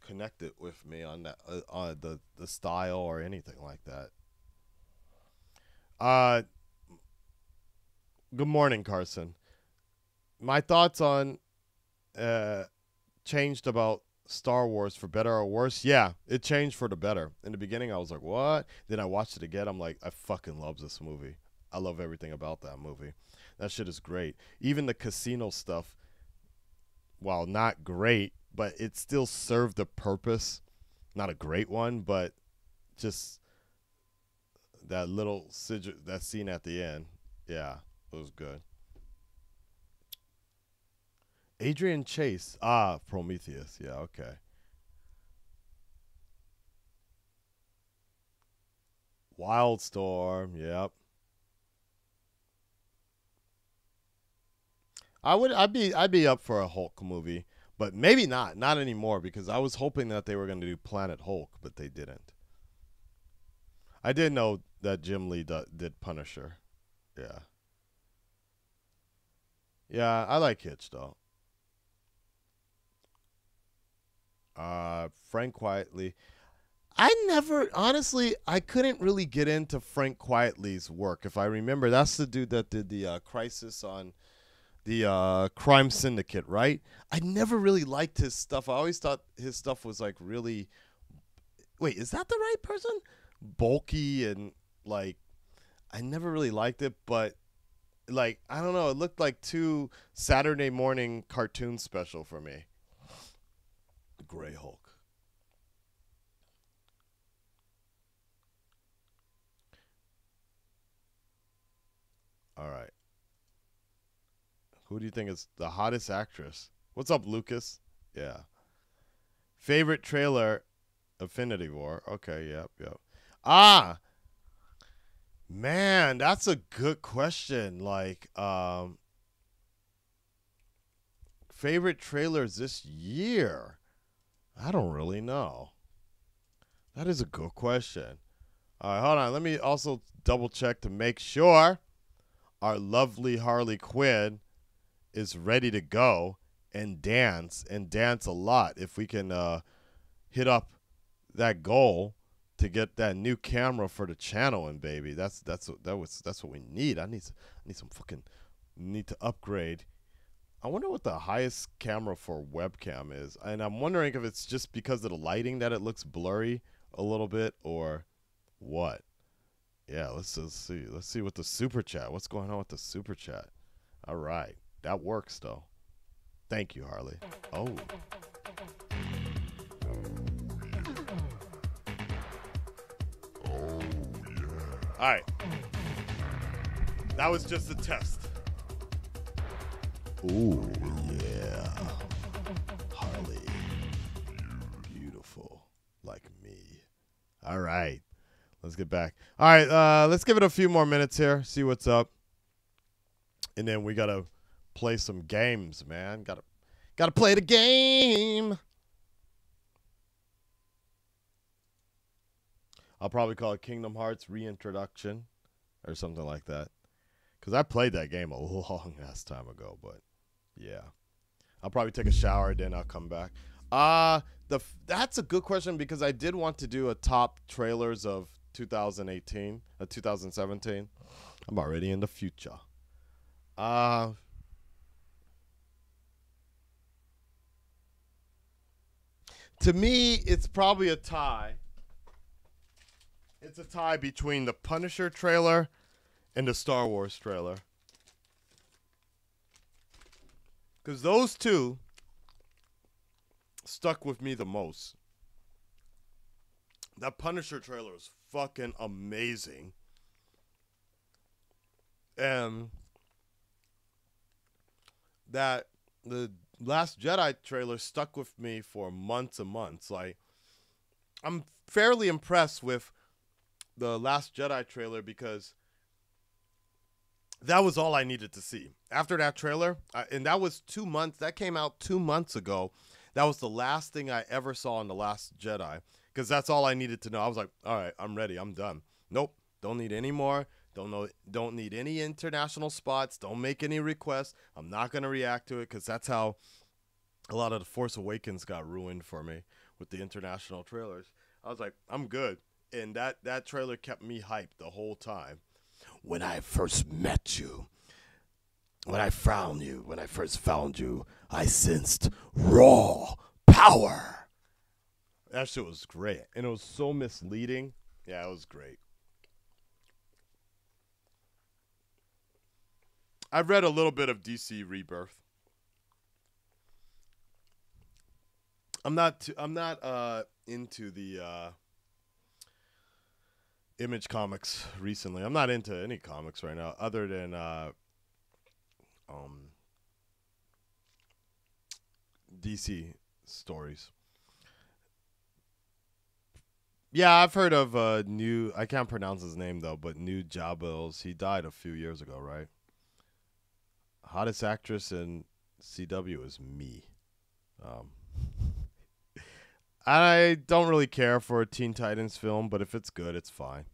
connected with me on that on the style or anything like that. Good morning, Carson. My thoughts on changed about Star Wars for better or worse. Yeah, it changed for the better. In the beginning, I was like, what? Then I watched it again. I'm like, I fucking love this movie. I love everything about that movie. That shit is great. Even the casino stuff, while not great, but it still served the purpose. Not a great one, but just that that scene at the end. Yeah, it was good. Adrian Chase. Prometheus. Yeah, okay. Wildstorm, yep. I'd be up for a Hulk movie, but maybe not anymore because I was hoping that they were going to do Planet Hulk, but they didn't. I did know that Jim Lee did Punisher. Yeah. Yeah, I like Hitch though. Frank Quietly. I couldn't really get into Frank Quietly's work. If I remember, that's the dude that did the Crisis on the Crime Syndicate, right? I never really liked his stuff. I always thought his stuff was like really. Wait, is that the right person? Bulky and like, I never really liked it, but like, I don't know. It looked like too Saturday morning cartoon special for me. Gray Hulk. All right. Who do you think is the hottest actress? What's up, Lucas? Yeah. Favorite trailer, Infinity War. Okay, yep. Ah, man, that's a good question. Like, favorite trailers this year? I don't really know. That is a good question. All right, hold on. Let me also double check to make sure our lovely Harley Quinn is ready to go and dance a lot. If we can hit up that goal to get that new camera for the channel, and baby, that's what we need. I need some fucking need to upgrade. I wonder what the highest camera for webcam is, and I'm wondering if it's just because of the lighting that it looks blurry a little bit, or what. Yeah, let's see. Let's see what the super chat. What's going on with the super chat? All right, that works though. Thank you, Harley. Oh. All right. That was just a test. Ooh, yeah. Harley. Beautiful. Like me. All right. Let's get back. All right. Let's give it a few more minutes here. See what's up. And then we got to play some games, man. Got to play the game. I'll probably call it Kingdom Hearts Reintroduction or something like that. Because I played that game a long ass time ago, but yeah. I'll probably take a shower, then I'll come back. That's a good question because I did want to do a top trailers of 2018, 2017. I'm already in the future. To me, it's probably a tie. It's a tie between the Punisher trailer and the Star Wars trailer. Because those two stuck with me the most. That Punisher trailer is fucking amazing. And that the Last Jedi trailer stuck with me for months and months. Like, I'm fairly impressed with the Last Jedi trailer because that was all I needed to see. After that trailer, and that was 2 months, that came out 2 months ago. That was the last thing I ever saw in The Last Jedi because that's all I needed to know. I was like, all right, I'm ready. I'm done. Nope, don't need any more. Don't need any international spots. Don't make any requests. I'm not going to react to it because that's how a lot of The Force Awakens got ruined for me with the international trailers. I was like, I'm good. And that trailer kept me hyped the whole time. When I first met you, when I first found you, I sensed raw power. That shit was great. And it was so misleading. Yeah, it was great. I've read a little bit of DC Rebirth. I'm not into the Image comics recently. I'm not into any comics right now other than DC stories. Yeah, I've heard of new. I can't pronounce his name though, but New Jabos. He died a few years ago, right? Hottest actress in CW is me. Um, I don't really care for a Teen Titans film, but if it's good, it's fine.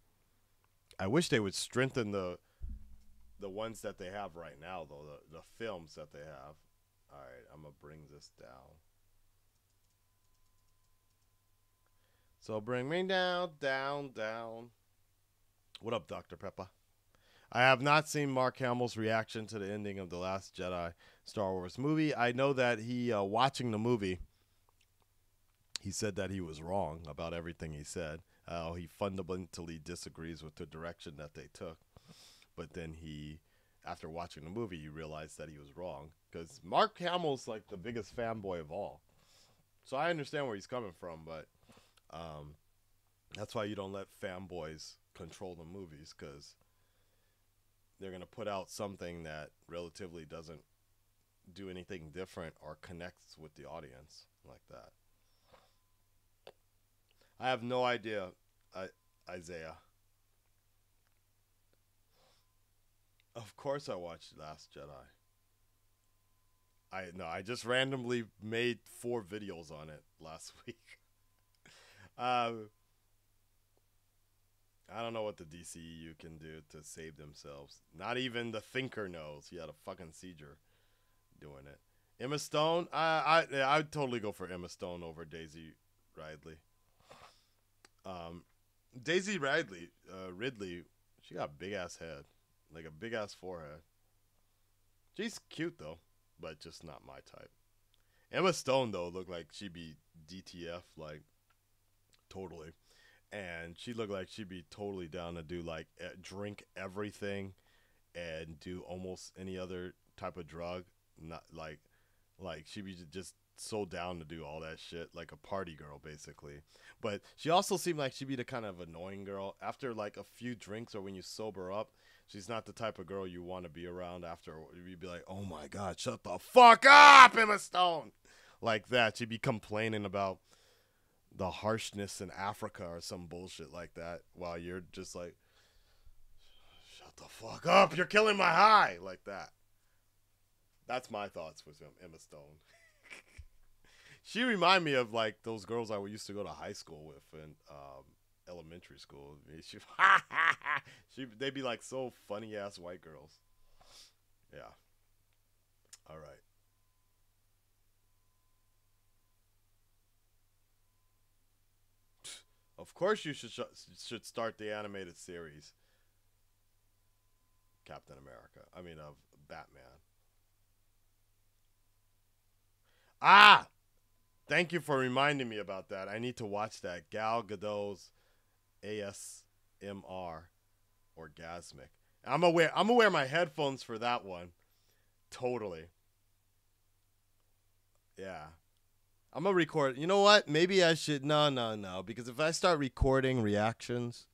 I wish they would strengthen the ones that they have right now, though, the films that they have. All right, I'm going to bring this down. So bring me down, down, down. What up, Dr. Pepper? I have not seen Mark Hamill's reaction to the ending of The Last Jedi Star Wars movie. I know that he, watching the movie, he said that he was wrong about everything he said. He fundamentally disagrees with the direction that they took. But then he, after watching the movie, he realized that he was wrong. Because Mark Hamill's like the biggest fanboy of all. So I understand where he's coming from, but that's why you don't let fanboys control the movies, because they're going to put out something that relatively doesn't do anything different or connects with the audience like that. I have no idea, Isaiah. Of course I watched Last Jedi. I just randomly made 4 videos on it last week. I don't know what the DCEU can do to save themselves. Not even the Thinker knows. He had a fucking seizure doing it. Emma Stone, I'd totally go for Emma Stone over Daisy Ridley. Daisy Ridley, she got a big ass head, like a big ass forehead. She's cute though, but just not my type. Emma Stone though looked like she'd be DTF, like totally, and she looked like she'd be totally down to do like drink everything, and do almost any other type of drug. Not like she'd be just so down to do all that shit, like a party girl basically. But she also seemed like she'd be the kind of annoying girl after like a few drinks, or when you sober up. She's not the type of girl you want to be around after. You'd be like, oh my god, shut the fuck up, Emma Stone, like that. She'd be complaining about the harshness in Africa or some bullshit like that, while you're just like, shut the fuck up, you're killing my high, like that. That's my thoughts with Emma Stone. She reminded me of like those girls I used to go to high school with in elementary school. They'd be like so funny ass white girls. Yeah. All right. Of course you should start the animated series. Captain America. I mean, of Batman. Ah! Thank you for reminding me about that. I need to watch that. Gal Gadot's ASMR Orgasmic. I'm gonna wear my headphones for that one. Totally. Yeah. I'm gonna record. You know what? Maybe I should. No. Because if I start recording reactions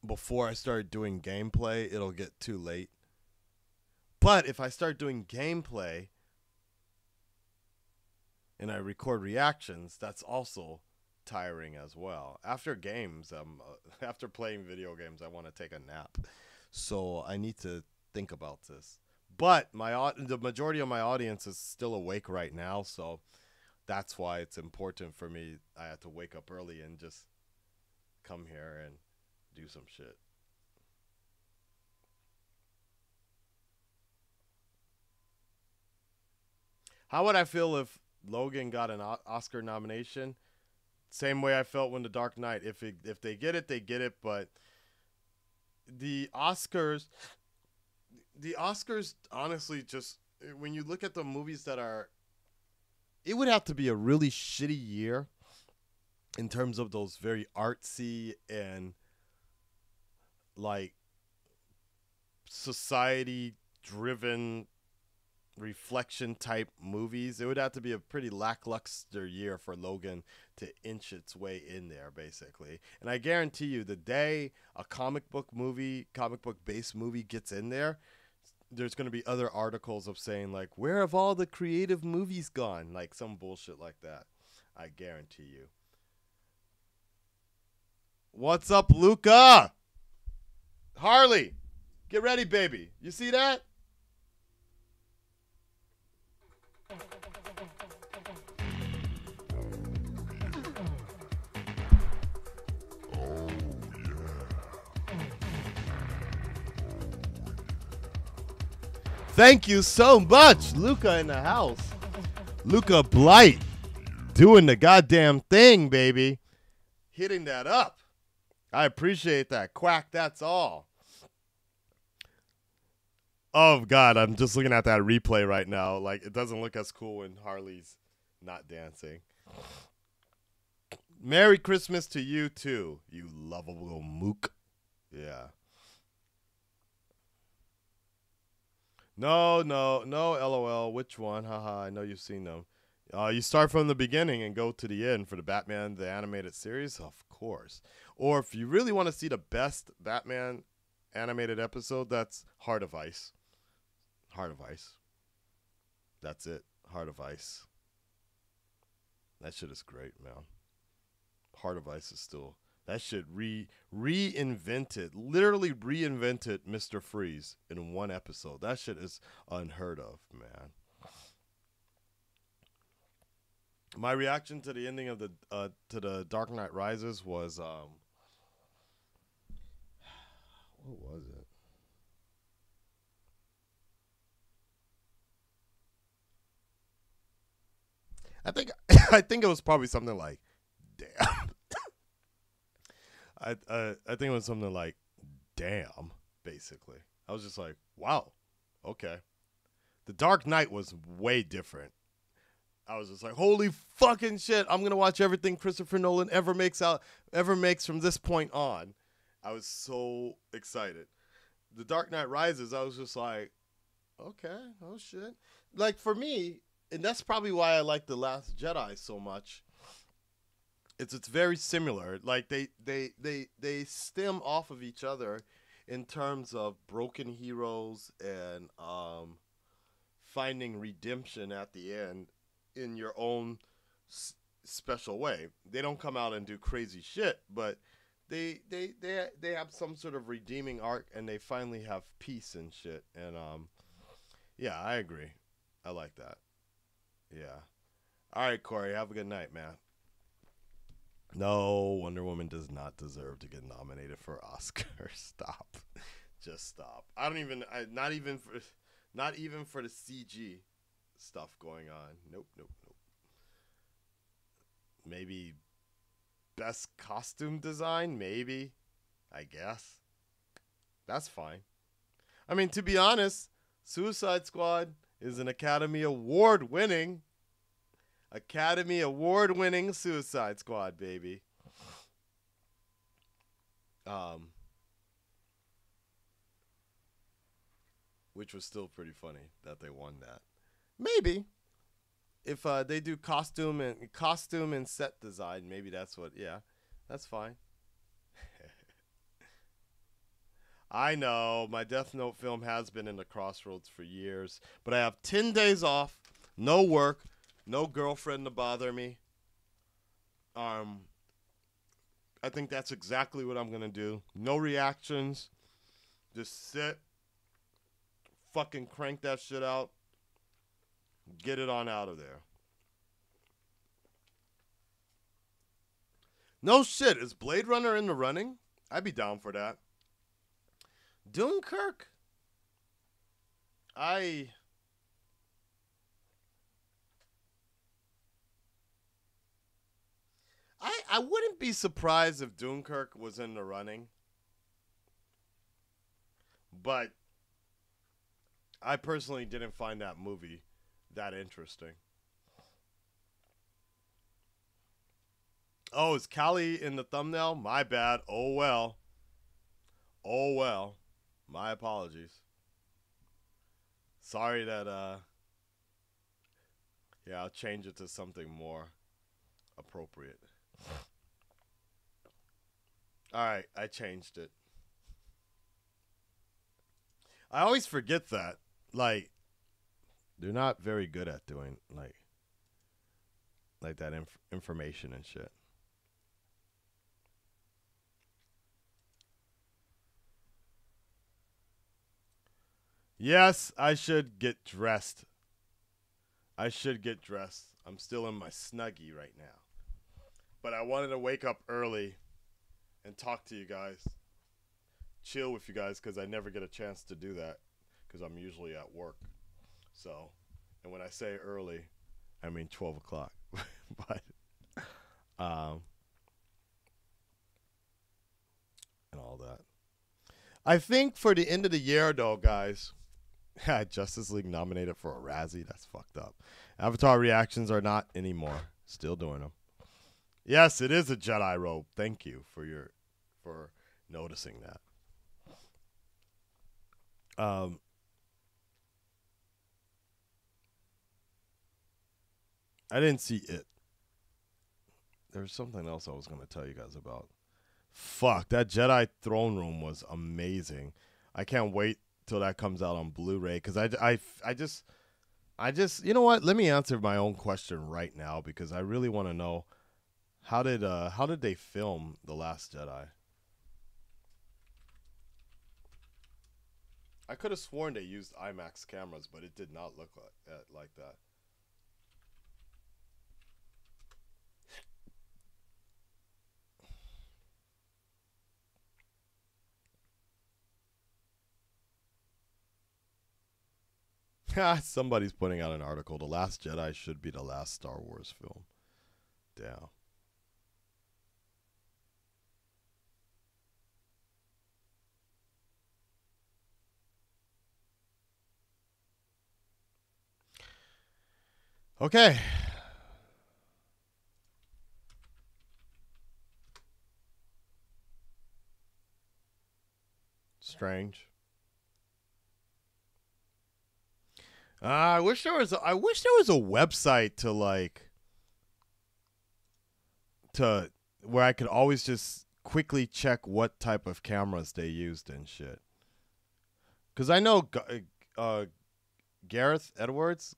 before I start doing gameplay, it'll get too late. But if I start doing gameplay and I record reactions, that's also tiring as well. After games, after playing video games, I want to take a nap. So I need to think about this. But the majority of my audience is still awake right now, so that's why it's important for me. I have to wake up early and just come here and do some shit. How would I feel if Logan got an Oscar nomination? Same way I felt when The Dark Knight. If they get it, they get it. But the Oscars, honestly, just when you look at the movies that are, it would have to be a really shitty year in terms of those very artsy and like society-driven reflection type movies. It would have to be a pretty lackluster year for Logan to inch its way in there, basically. And I guarantee you, the day a comic book based movie gets in there, there's going to be other articles of saying like, where have all the creative movies gone? Like some bullshit like that. I guarantee you. What's up, Luca? Harley, get ready, baby. You see that? Thank you so much, Luca in the house. Luca Blight doing the goddamn thing, baby. Hitting that up. I appreciate that. Quack, that's all. Oh, God, I'm just looking at that replay right now. Like, it doesn't look as cool when Harley's not dancing. Merry Christmas to you, too, you lovable mook. Yeah. No, LOL. Which one? Haha, I know you've seen them. You start from the beginning and go to the end for the Batman, the animated series? Of course. Or if you really want to see the best Batman animated episode, that's Heart of Ice. Heart of Ice. That's it. Heart of Ice. That shit is great, man. Heart of Ice is still... That shit reinvented, literally reinvented Mr. Freeze in one episode. That shit is unheard of, man. My reaction to the ending of the Dark Knight Rises was what was it? I think it was probably something like, damn. I think it was something like, damn, basically. I was just like, wow, okay. The Dark Knight was way different. I was just like, holy fucking shit, I'm going to watch everything Christopher Nolan ever makes from this point on. I was so excited. The Dark Knight Rises, I was just like, okay, oh shit. Like, for me, and that's probably why I like The Last Jedi so much, it's very similar. Like they stem off of each other in terms of broken heroes and finding redemption at the end in your own special way. They don't come out and do crazy shit, but they have some sort of redeeming arc and they finally have peace and shit. And yeah, I agree. I like that. Yeah. All right, Corey, have a good night, man. No, Wonder Woman does not deserve to get nominated for Oscar. Stop. Just stop. Not even for the CG stuff going on. Nope. Maybe best costume design, maybe. I guess. That's fine. I mean, to be honest, Suicide Squad is an Academy Award-winning Suicide Squad, baby. Which was still pretty funny that they won that. Maybe if they do costume and set design, maybe that's what. Yeah, that's fine. I know my Death Note film has been in the crossroads for years, but I have 10 days off, no work, no girlfriend to bother me. I think that's exactly what I'm gonna do. No reactions, just sit, fucking crank that shit out, get it on out of there. No shit, is Blade Runner in the running? I'd be down for that. Dunkirk? I wouldn't be surprised if Dunkirk was in the running. But I personally didn't find that movie that interesting. Oh, is Callie in the thumbnail? My bad. Oh, well. Oh, well. My apologies. Sorry that, yeah, I'll change it to something more appropriate. Alright, I changed it. I always forget that. Like, they're not very good at doing, like that information and shit. Yes, I should get dressed. I should get dressed. I'm still in my Snuggie right now. But I wanted to wake up early and talk to you guys. Chill with you guys because I never get a chance to do that because I'm usually at work. So, and when I say early, I mean 12 o'clock. But, and all that. I think for the end of the year, though, guys, Justice League nominated for a Razzie. That's fucked up. Avatar reactions are not anymore. Still doing them. Yes, it is a Jedi robe. Thank you for noticing that. I didn't see it. There's something else I was going to tell you guys about. Fuck, that Jedi throne room was amazing. I can't wait till that comes out on Blu-ray because I just you know what? Let me answer my own question right now because I really want to know how did they film The Last Jedi? I could have sworn they used IMAX cameras, but it did not look like that. Somebody's putting out an article. The Last Jedi should be the last Star Wars film. Damn. Okay. Strange. I wish there was a website to where I could always just quickly check what type of cameras they used and shit. Cuz I know Garth Edwards,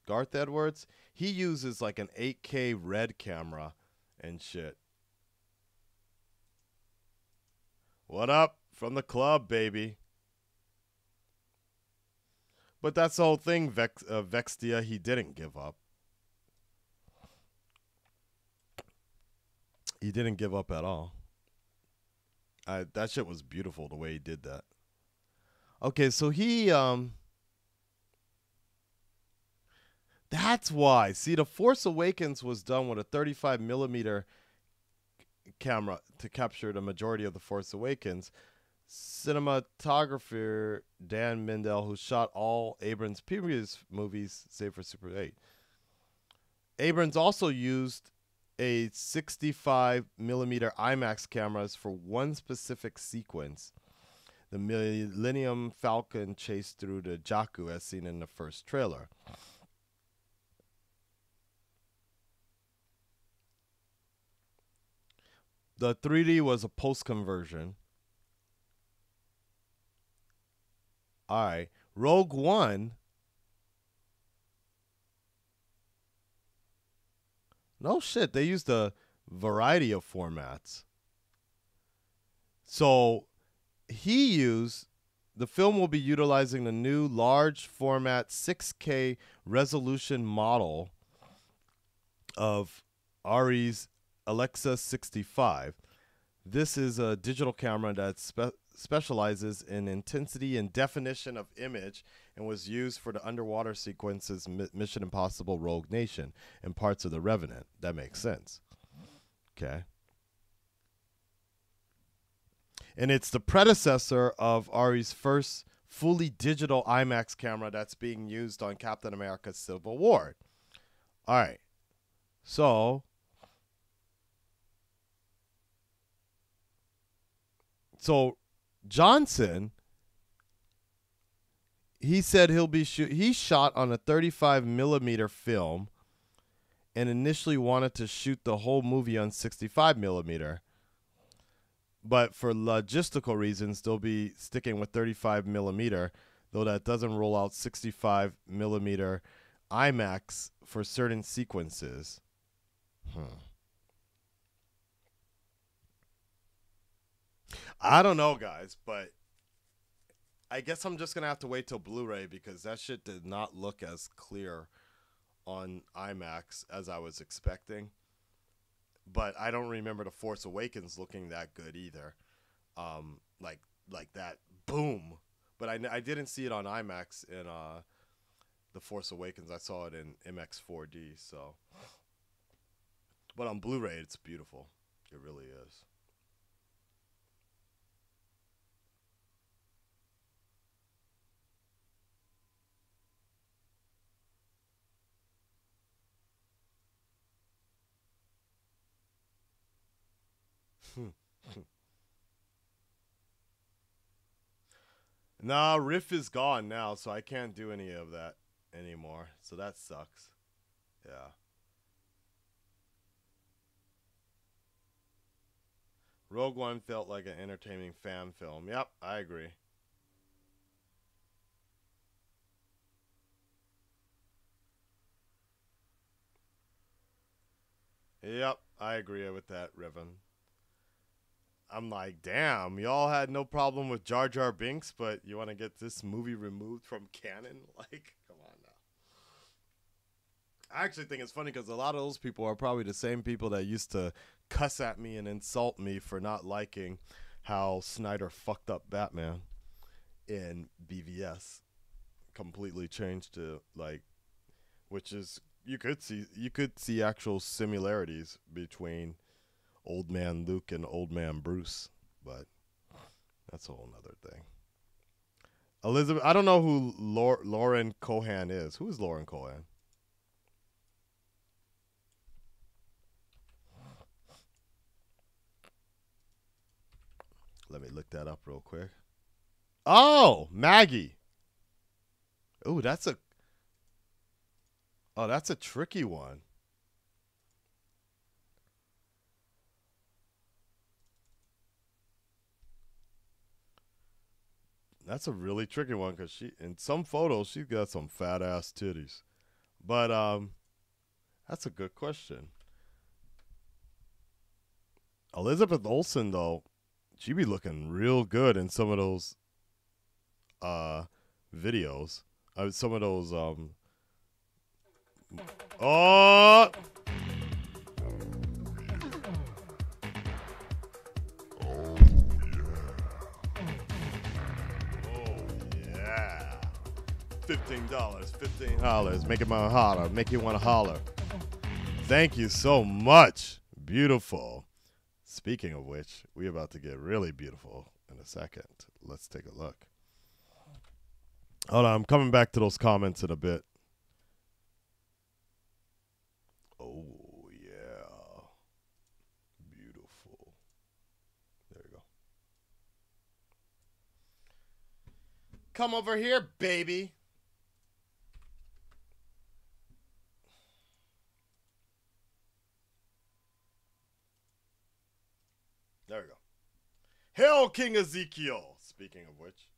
he uses like an 8K red camera and shit. What up from the club, baby? But that's the whole thing, Vextia, he didn't give up. He didn't give up at all. That shit was beautiful the way he did that. Okay, so he that's why. See, The Force Awakens was done with a 35 millimeter camera to capture the majority of The Force Awakens. Cinematographer Dan Mindel, who shot all Abrams' previous movies, save for Super 8. Abrams also used a 65 millimeter IMAX cameras for one specific sequence. The Millennium Falcon chase through the Jakku as seen in the first trailer. The 3D was a post-conversion. All right. Rogue One. No shit. They used a variety of formats. So the film will be utilizing the new large format 6K resolution model of Ari's Alexa 65. This is a digital camera that specializes in intensity and definition of image and was used for the underwater sequences Mission Impossible Rogue Nation and parts of The Revenant. That makes sense. Okay. And it's the predecessor of Ari's first fully digital IMAX camera that's being used on Captain America Civil War. All right. So Johnson, he said he shot on a 35 millimeter film and initially wanted to shoot the whole movie on 65 millimeter. But for logistical reasons, they'll be sticking with 35 millimeter, though that doesn't roll out 65 millimeter IMAX for certain sequences. I don't know, guys, but I guess I'm just gonna have to wait till Blu-ray because that shit did not look as clear on IMAX as I was expecting. But I don't remember The Force Awakens looking that good either. Like that boom. But I didn't see it on IMAX in The Force Awakens. I saw it in MX 4D. So, but on Blu-ray, it's beautiful. It really is. Nah, Riff is gone now, so I can't do any of that anymore. So that sucks. Yeah. Rogue One felt like an entertaining fan film. Yep, I agree. Yep, I agree with that, Riven. I'm like, damn, y'all had no problem with Jar Jar Binks, but you want to get this movie removed from canon? Like, come on now. I actually think it's funny because a lot of those people are probably the same people that used to cuss at me and insult me for not liking how Snyder fucked up Batman in BVS. Completely changed to, like, which is, you could see actual similarities between Old Man Luke and Old Man Bruce, but that's a whole nother thing. Elizabeth, I don't know who Lauren Cohan is. Who is Lauren Cohan? Let me look that up real quick. Oh, Maggie. Oh, that's a tricky one. That's a really tricky one because in some photos she's got some fat ass titties, but that's a good question. Elizabeth Olsen though, she be looking real good in some of those videos. Some of those oh. $15. Make it my holler. Make you want to holler. Thank you so much. Beautiful. Speaking of which, we're about to get really beautiful in a second. Let's take a look. Hold on. I'm coming back to those comments in a bit. Oh, yeah. Beautiful. There you go. Come over here, baby. There we go. Hail King Ezekiel. Speaking of which.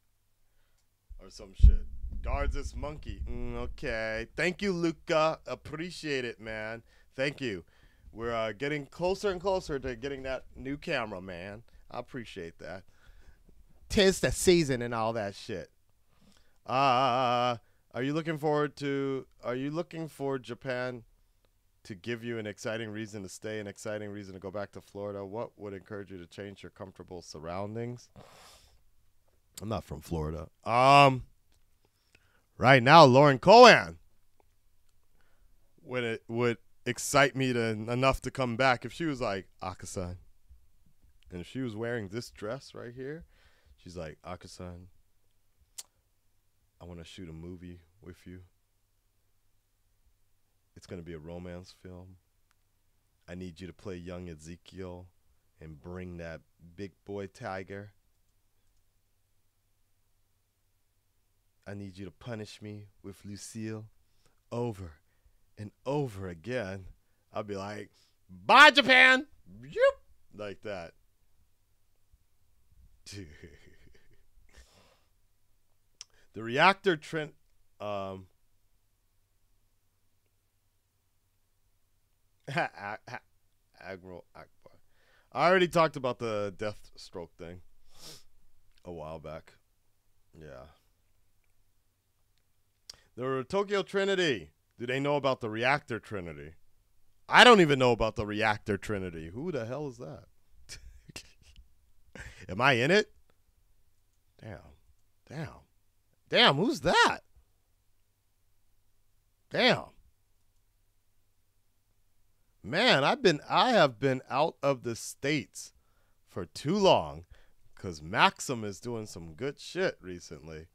Or some shit. Guards this monkey. Okay. Thank you, Luca. Appreciate it, man. Thank you. We're getting closer and closer to getting that new camera, man. I appreciate that. 'Tis the season and all that shit. Are you looking for Japan to give you an exciting reason to stay, an exciting reason to go back to Florida? What would encourage you to change your comfortable surroundings? I'm not from Florida. Right now, Lauren Cohan would excite me enough to come back if she was like, Akasan. And if she was wearing this dress right here, she's like, Akasan, I want to shoot a movie with you. It's going to be a romance film. I need you to play young Ezekiel and bring that big boy tiger. I need you to punish me with Lucille over and over again. I'll be like, bye, Japan. Yep. Like that. The reactor Trent. Admiral Akbar. I already talked about the Deathstroke thing a while back. Yeah. The Tokyo Trinity. Do they know about the Reactor Trinity? I don't even know about the Reactor Trinity. Who the hell is that? Am I in it? Damn, who's that? Damn. Man, I have been out of the States for too long because Maxim is doing some good shit recently.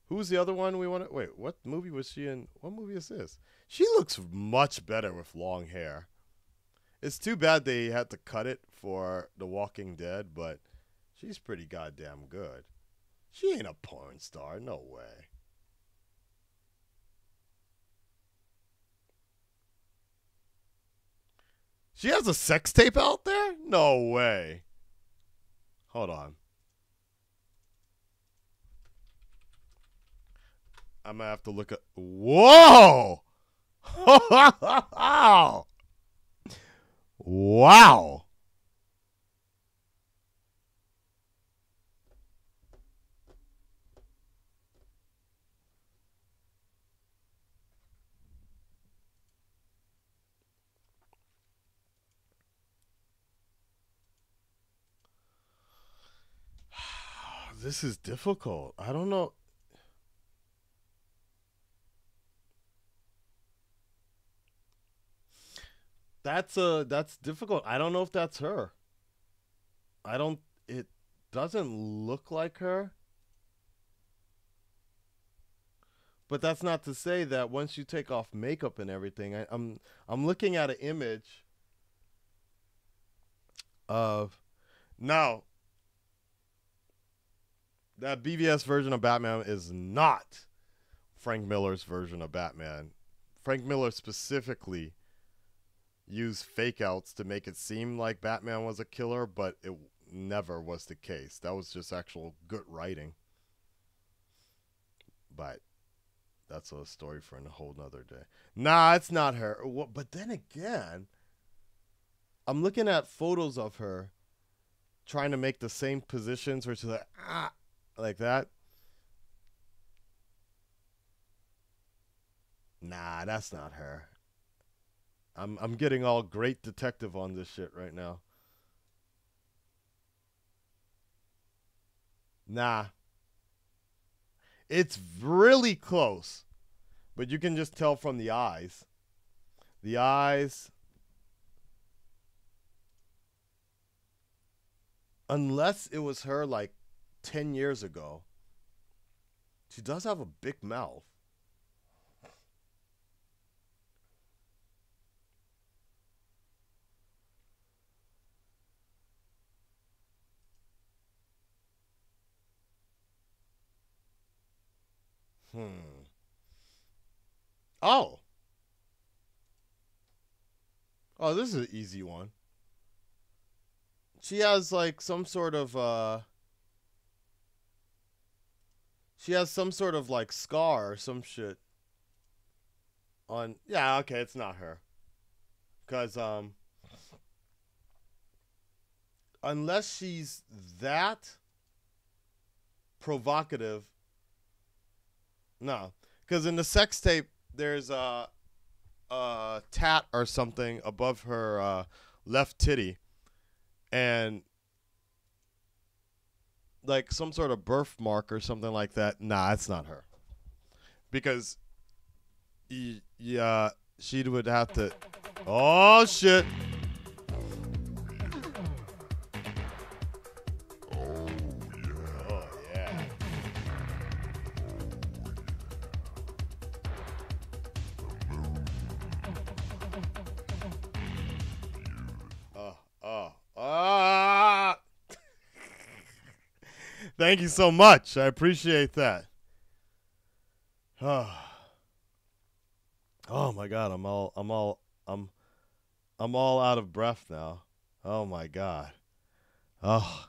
Who's the other one we want to... Wait, what movie was she in? What movie is this? She looks much better with long hair. It's too bad they had to cut it for The Walking Dead, but she's pretty goddamn good. She ain't a porn star. No way. She has a sex tape out there? No way. Hold on. I'm going to have to look at... Whoa! Wow. This is difficult. I don't know. That's difficult. I don't know if that's her. It doesn't look like her. But that's not to say that once you take off makeup and everything, I'm looking at an image of now that BVS version of Batman is not Frank Miller's version of Batman. Frank Miller specifically used fake outs to make it seem like Batman was a killer, but it never was the case. That was just actual good writing. But that's a story for a whole nother day. Nah, it's not her. But then again, I'm looking at photos of her trying to make the same positions where she's like that. Nah, that's not her. I'm getting all great detective on this shit right now. Nah. It's really close. But you can just tell from the eyes. The eyes. Unless it was her like 10 years ago. She does have a big mouth. Oh. Oh, this is an easy one. She has like some sort of she has some sort of like scar or some shit on. Yeah, okay, it's not her. Cuz unless she's that provocative. No, because in the sex tape, there's a tat or something above her left titty, and like some sort of birthmark or something like that. Nah, it's not her. Because, yeah, she would have to. Oh shit. Thank you so much. I appreciate that. Oh my God, I'm all out of breath now. Oh my God. Oh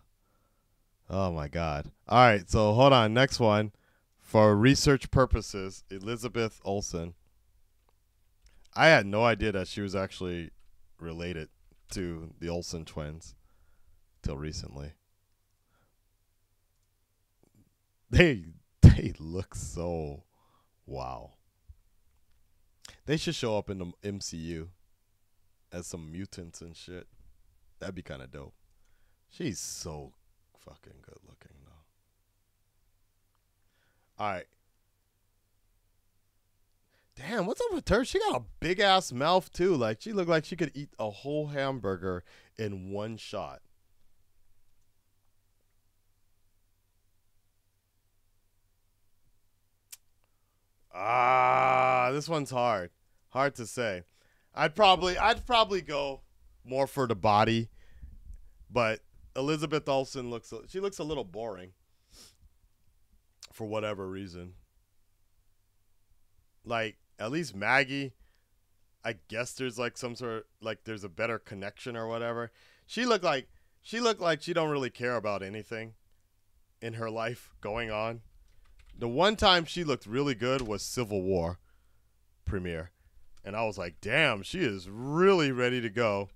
my God. All right, so hold on. Next one, for research purposes, Elizabeth Olsen. I had no idea that she was actually related to the Olsen twins till recently. They look so wow. They should show up in the MCU as some mutants and shit. That'd be kind of dope. She's so fucking good looking though. All right. Damn, what's up with her? She got a big ass mouth too. Like she looked like she could eat a whole hamburger in one shot. This one's hard. Hard to say. I'd probably go more for the body, but Elizabeth Olsen looks a little boring for whatever reason. Like at least Maggie, I guess there's like some sort of like there's a better connection or whatever. She looked like she don't really care about anything in her life going on. The one time she looked really good was Civil War premiere. And I was like, damn, she is really ready to go.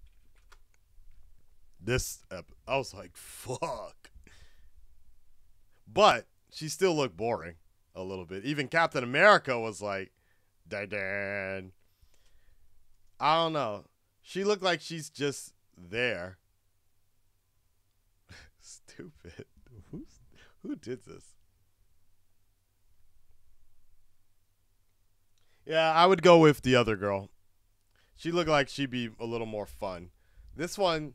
I was like, fuck. But she still looked boring a little bit. Even Captain America was like, Dan. I don't know. She looked like she's just there. Stupid. Who did this? Yeah, I would go with the other girl. She looked like she'd be a little more fun. This one,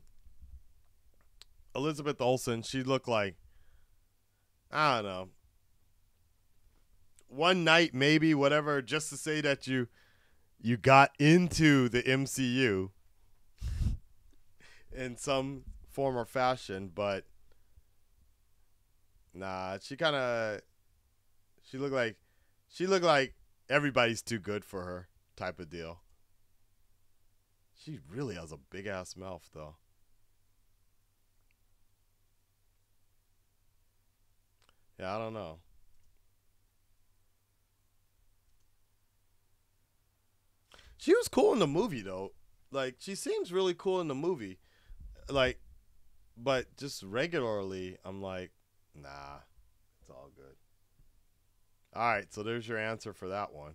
Elizabeth Olsen, she looked like, I don't know, one night maybe, whatever, just to say that you got into the MCU in some form or fashion, but nah, she looked like everybody's too good for her type of deal. She really has a big ass mouth though. Yeah, I don't know. She was cool in the movie though. Like she seems really cool in the movie. Like, but just regularly I'm like, nah, it's all good. All right, so there's your answer for that one.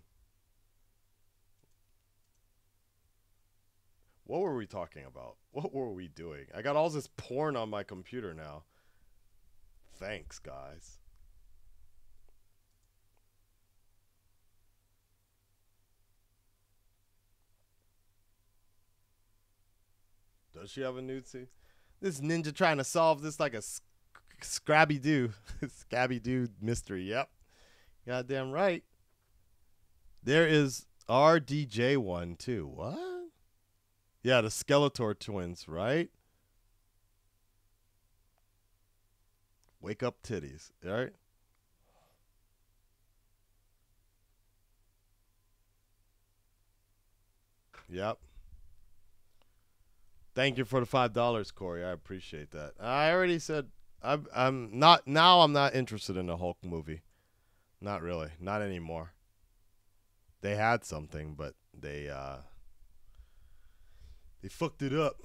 What were we talking about? What were we doing? I got all this porn on my computer now. Thanks, guys. Does she have a nude scene? This ninja trying to solve this like a Scabby-Doo mystery. Yep. Goddamn right. There is RDJ one too. What? Yeah, the Skeletor twins, right? Wake up titties, right? Yep. Thank you for the $5, Corey. I appreciate that. I already said I'm not interested in the Hulk movie. Not really. Not anymore. They had something, but they fucked it up.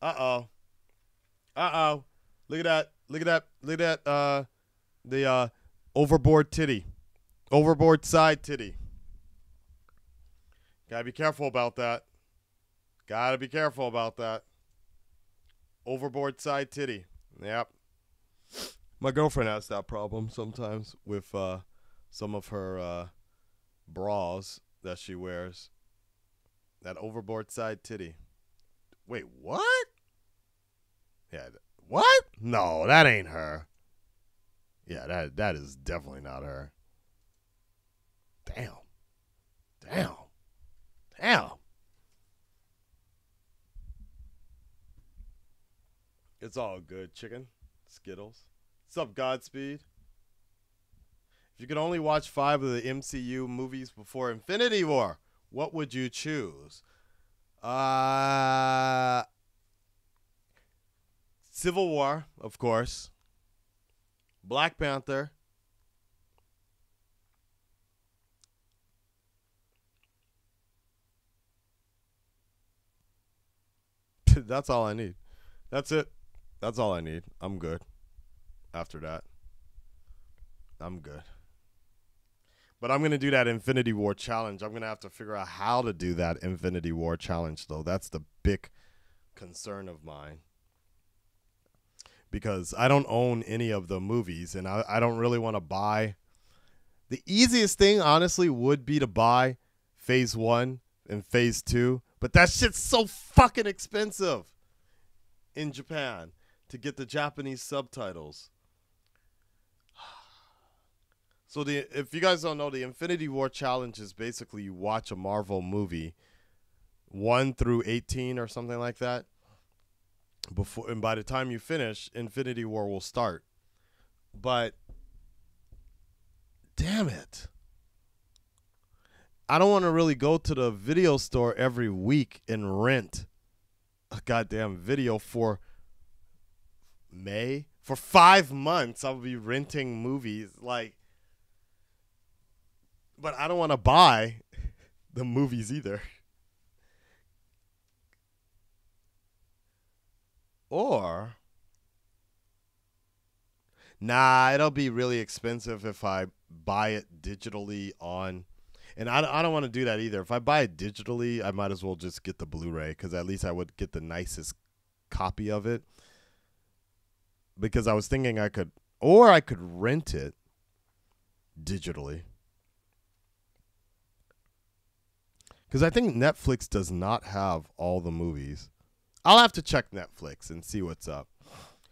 Uh-oh. Look at that. The overboard titty. Overboard side titty. Gotta be careful about that. Overboard side titty. Yep. My girlfriend has that problem sometimes with some of her bras that she wears. That overboard side titty. Wait, what? Yeah, what? No, that ain't her. Yeah, that is definitely not her. Damn. It's all good, chicken. Skittles. What's up, Godspeed? If you could only watch 5 of the MCU movies before Infinity War, what would you choose? Civil War, of course. Black Panther. That's all I need. That's it. That's all I need. I'm good after that. I'm good. But I'm going to do that Infinity War challenge. I'm going to have to figure out how to do that Infinity War challenge, though. That's the big concern of mine. Because I don't own any of the movies, and I don't really want to buy. The easiest thing, honestly, would be to buy Phase 1 and Phase 2. But that shit's so fucking expensive in Japan to get the Japanese subtitles. So if you guys don't know, the Infinity War challenge is basically you watch a Marvel movie 1 through 18 or something like that. And by the time you finish, Infinity War will start. But damn it. I don't want to really go to the video store every week and rent a goddamn video for May. For 5 months, I'll be renting movies. But I don't want to buy the movies either. Or, nah, it'll be really expensive if I buy it digitally on. And I don't want to do that either. If I buy it digitally, I might as well just get the Blu-ray because at least I would get the nicest copy of it. Because I was thinking I could rent it digitally. Because I think Netflix does not have all the movies. I'll have to check Netflix and see what's up.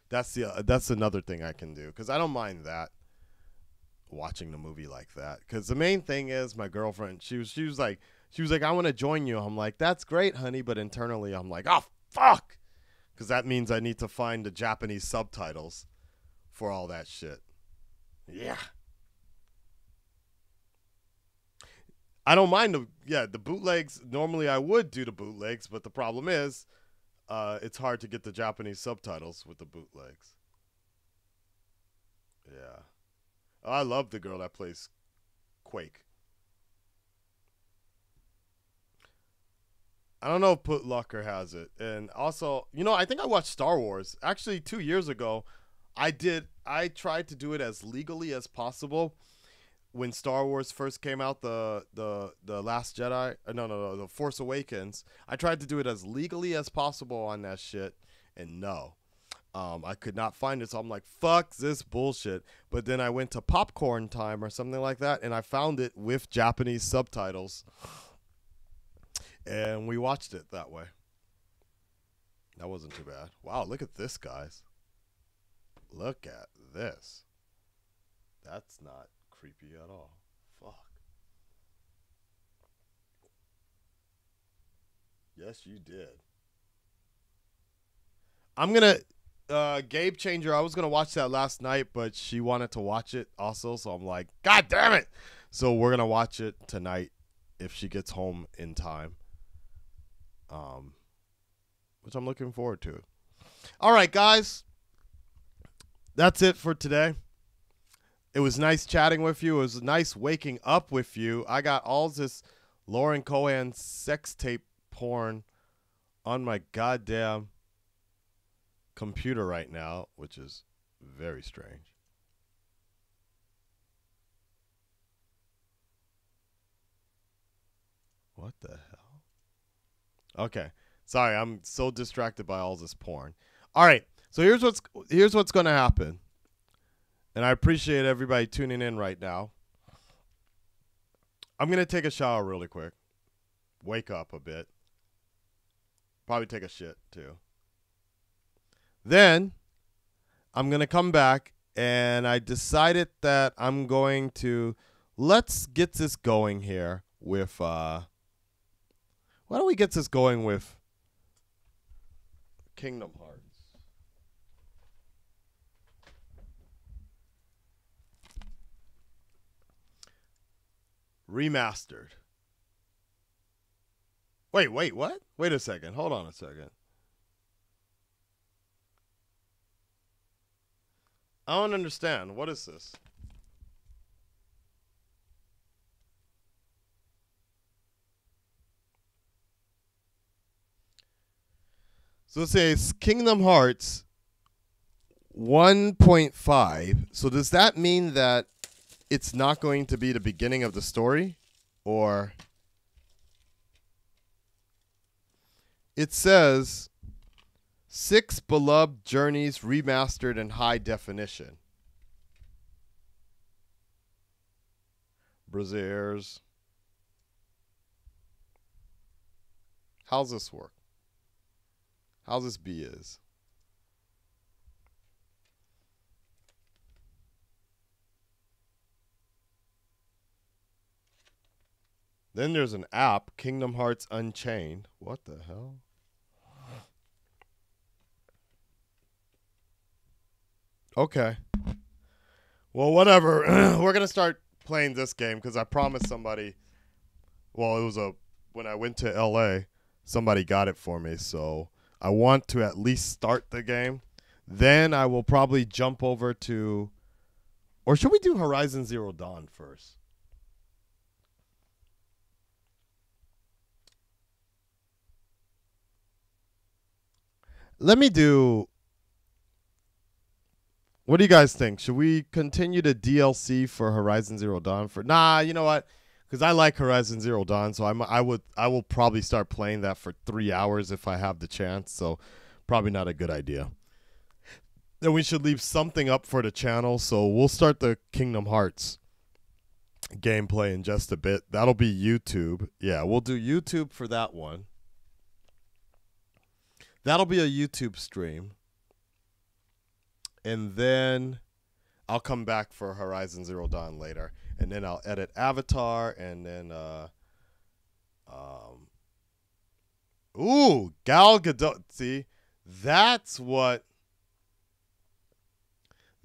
That's another thing I can do. Because I don't mind that. Watching the movie like that. Because the main thing is my girlfriend, she was like, I want to join you. I'm like, that's great, honey. But internally, I'm like, oh, fuck. Because that means I need to find the Japanese subtitles for all that shit. Yeah. I don't mind the bootlegs. Normally I would do the bootlegs, but the problem is it's hard to get the Japanese subtitles with the bootlegs. Yeah. Oh, I love the girl that plays Quake. I don't know if Putlocker has it. And also, I think I watched Star Wars. Actually, 2 years ago, I tried to do it as legally as possible. When Star Wars first came out, the Last Jedi, no, the Force Awakens, I tried to do it as legally as possible on that shit, and no, I could not find it. So I'm like, fuck this bullshit. But then I went to Popcorn Time or something like that, and I found it with Japanese subtitles, and we watched it that way. That wasn't too bad. Wow, look at this, guys. Look at this. That's not creepy at all. Fuck. Yes, you did. I'm gonna Gabe Changer. I was gonna watch that last night, but she wanted to watch it also, so I'm like, God damn it! So we're gonna watch it tonight if she gets home in time. Which I'm looking forward to. All right, guys. That's it for today. It was nice chatting with you. It was nice waking up with you. I got all this Lauren Cohan sex tape porn on my goddamn computer right now, which is very strange. What the hell? Okay. Sorry, I'm so distracted by all this porn. All right. So here's what's going to happen. And I appreciate everybody tuning in right now. I'm going to take a shower really quick. Wake up a bit. Probably take a shit too. Then I'm going to come back, and I decided that I'm going to let's get this going here with why don't we get this going with Kingdom Hearts? Remastered. Wait, what? Wait a second. Hold on a second. I don't understand. What is this? So it says Kingdom Hearts 1.5. So does that mean that it's not going to be the beginning of the story, or it says 6 beloved journeys remastered in high definition. Braziers. How's this work? How's this be is? Then there's an app, Kingdom Hearts Unchained. What the hell? Okay. Well, whatever. We're going to start playing this game because I promised somebody. Well, it was when I went to LA, somebody got it for me. So I want to at least start the game. Then I will probably jump over to. Or should we do Horizon Zero Dawn first? Let me do. What do you guys think? Should we continue the DLC for Horizon Zero Dawn? Nah, you know what? Because I like Horizon Zero Dawn, so I will probably start playing that for 3 hours if I have the chance. So probably not a good idea. Then we should leave something up for the channel. So we'll start the Kingdom Hearts gameplay in just a bit. That'll be YouTube. Yeah, we'll do YouTube for that one. That'll be a YouTube stream. And then I'll come back for Horizon Zero Dawn later. And then I'll edit Avatar and then ooh, Gal Gadot. See, that's what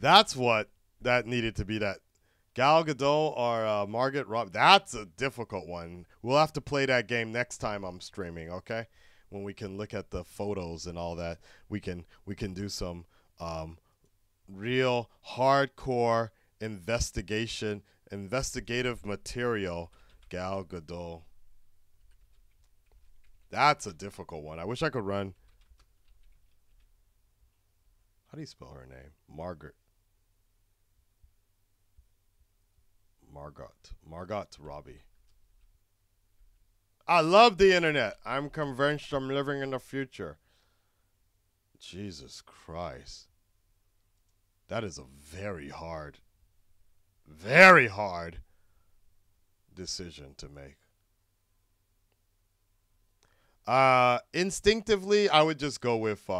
that needed to be, that Gal Gadot or Margaret Robbie. That's a difficult one. We'll have to play that game next time I'm streaming, okay? When we can look at the photos and all that, we can do some real hardcore investigative material. Gal Gadot. That's a difficult one. I wish I could run. How do you spell her name? Margaret Robbie. I love the internet. I'm convinced I'm living in the future. Jesus Christ. That is a very hard decision to make. Instinctively, I would just go with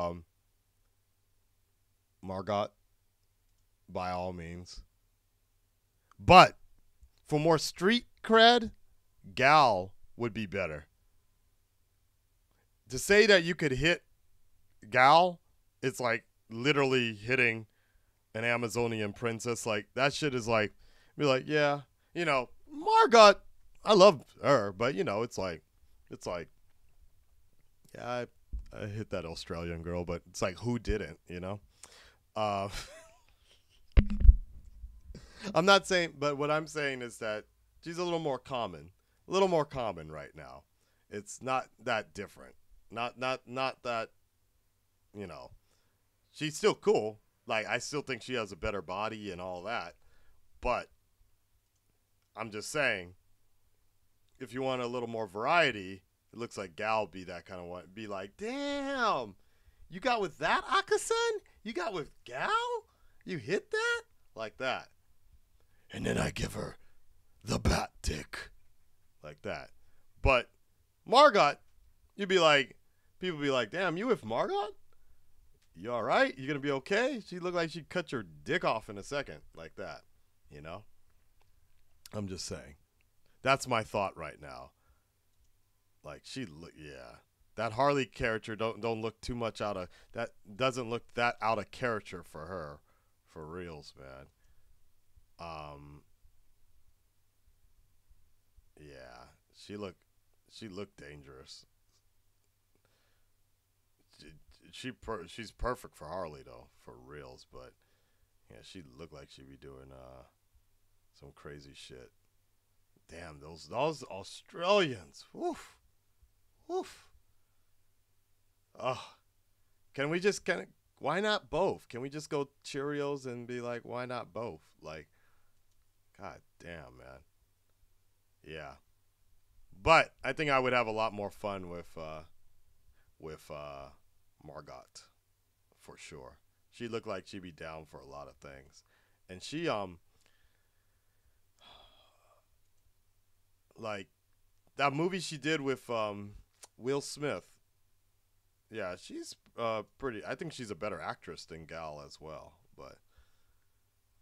Margot, by all means. But for more street cred, Gal would be better. To say that you could hit Gal, it's like literally hitting an Amazonian princess. Like, that shit is like, be like, yeah, you know, Margot, I love her, but you know, it's like, yeah, I hit that Australian girl, but it's like, who didn't, you know? I'm not saying, but what I'm saying is that she's a little more common right now. It's not that different. Not that, you know, she's still cool. Like, I still think she has a better body and all that. But I'm just saying, if you want a little more variety, it looks like Gal be that kind of one. Be like, damn, you got with that, Akasan? You got with Gal? You hit that? Like that. And then I give her the bat dick. Like that. But Margot, you'd be like, people be like, damn, you with Margot? You all right? You gonna be okay? She looked like she'd cut your dick off in a second. Like that. You know? I'm just saying. That's my thought right now. Like, yeah. That Harley character don't look too much out of, that doesn't look that out of character for her. For reals, man. Yeah. She looked dangerous. She's perfect for Harley though, for reals, but yeah, she looked like she'd be doing some crazy shit. Damn, those Australians. Woof. Woof. Oh. Why not both? Can we just go Cheerios and be like, why not both? Like, God damn, man. Yeah. But I think I would have a lot more fun with Margot, for sure. She looked like she'd be down for a lot of things. And she like that movie she did with Will Smith. Yeah, she's pretty. I think she's a better actress than Gal as well. But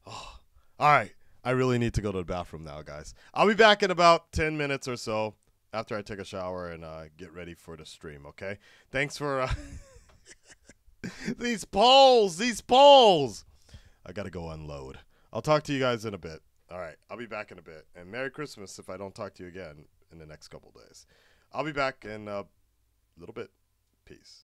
oh, all right. I really need to go to the bathroom now, guys. I'll be back in about 10 minutes or so after I take a shower and get ready for the stream, okay? Thanks for these polls. I got to go unload. I'll talk to you guys in a bit. All right, I'll be back in a bit. And Merry Christmas if I don't talk to you again in the next couple days. I'll be back in a little bit. Peace.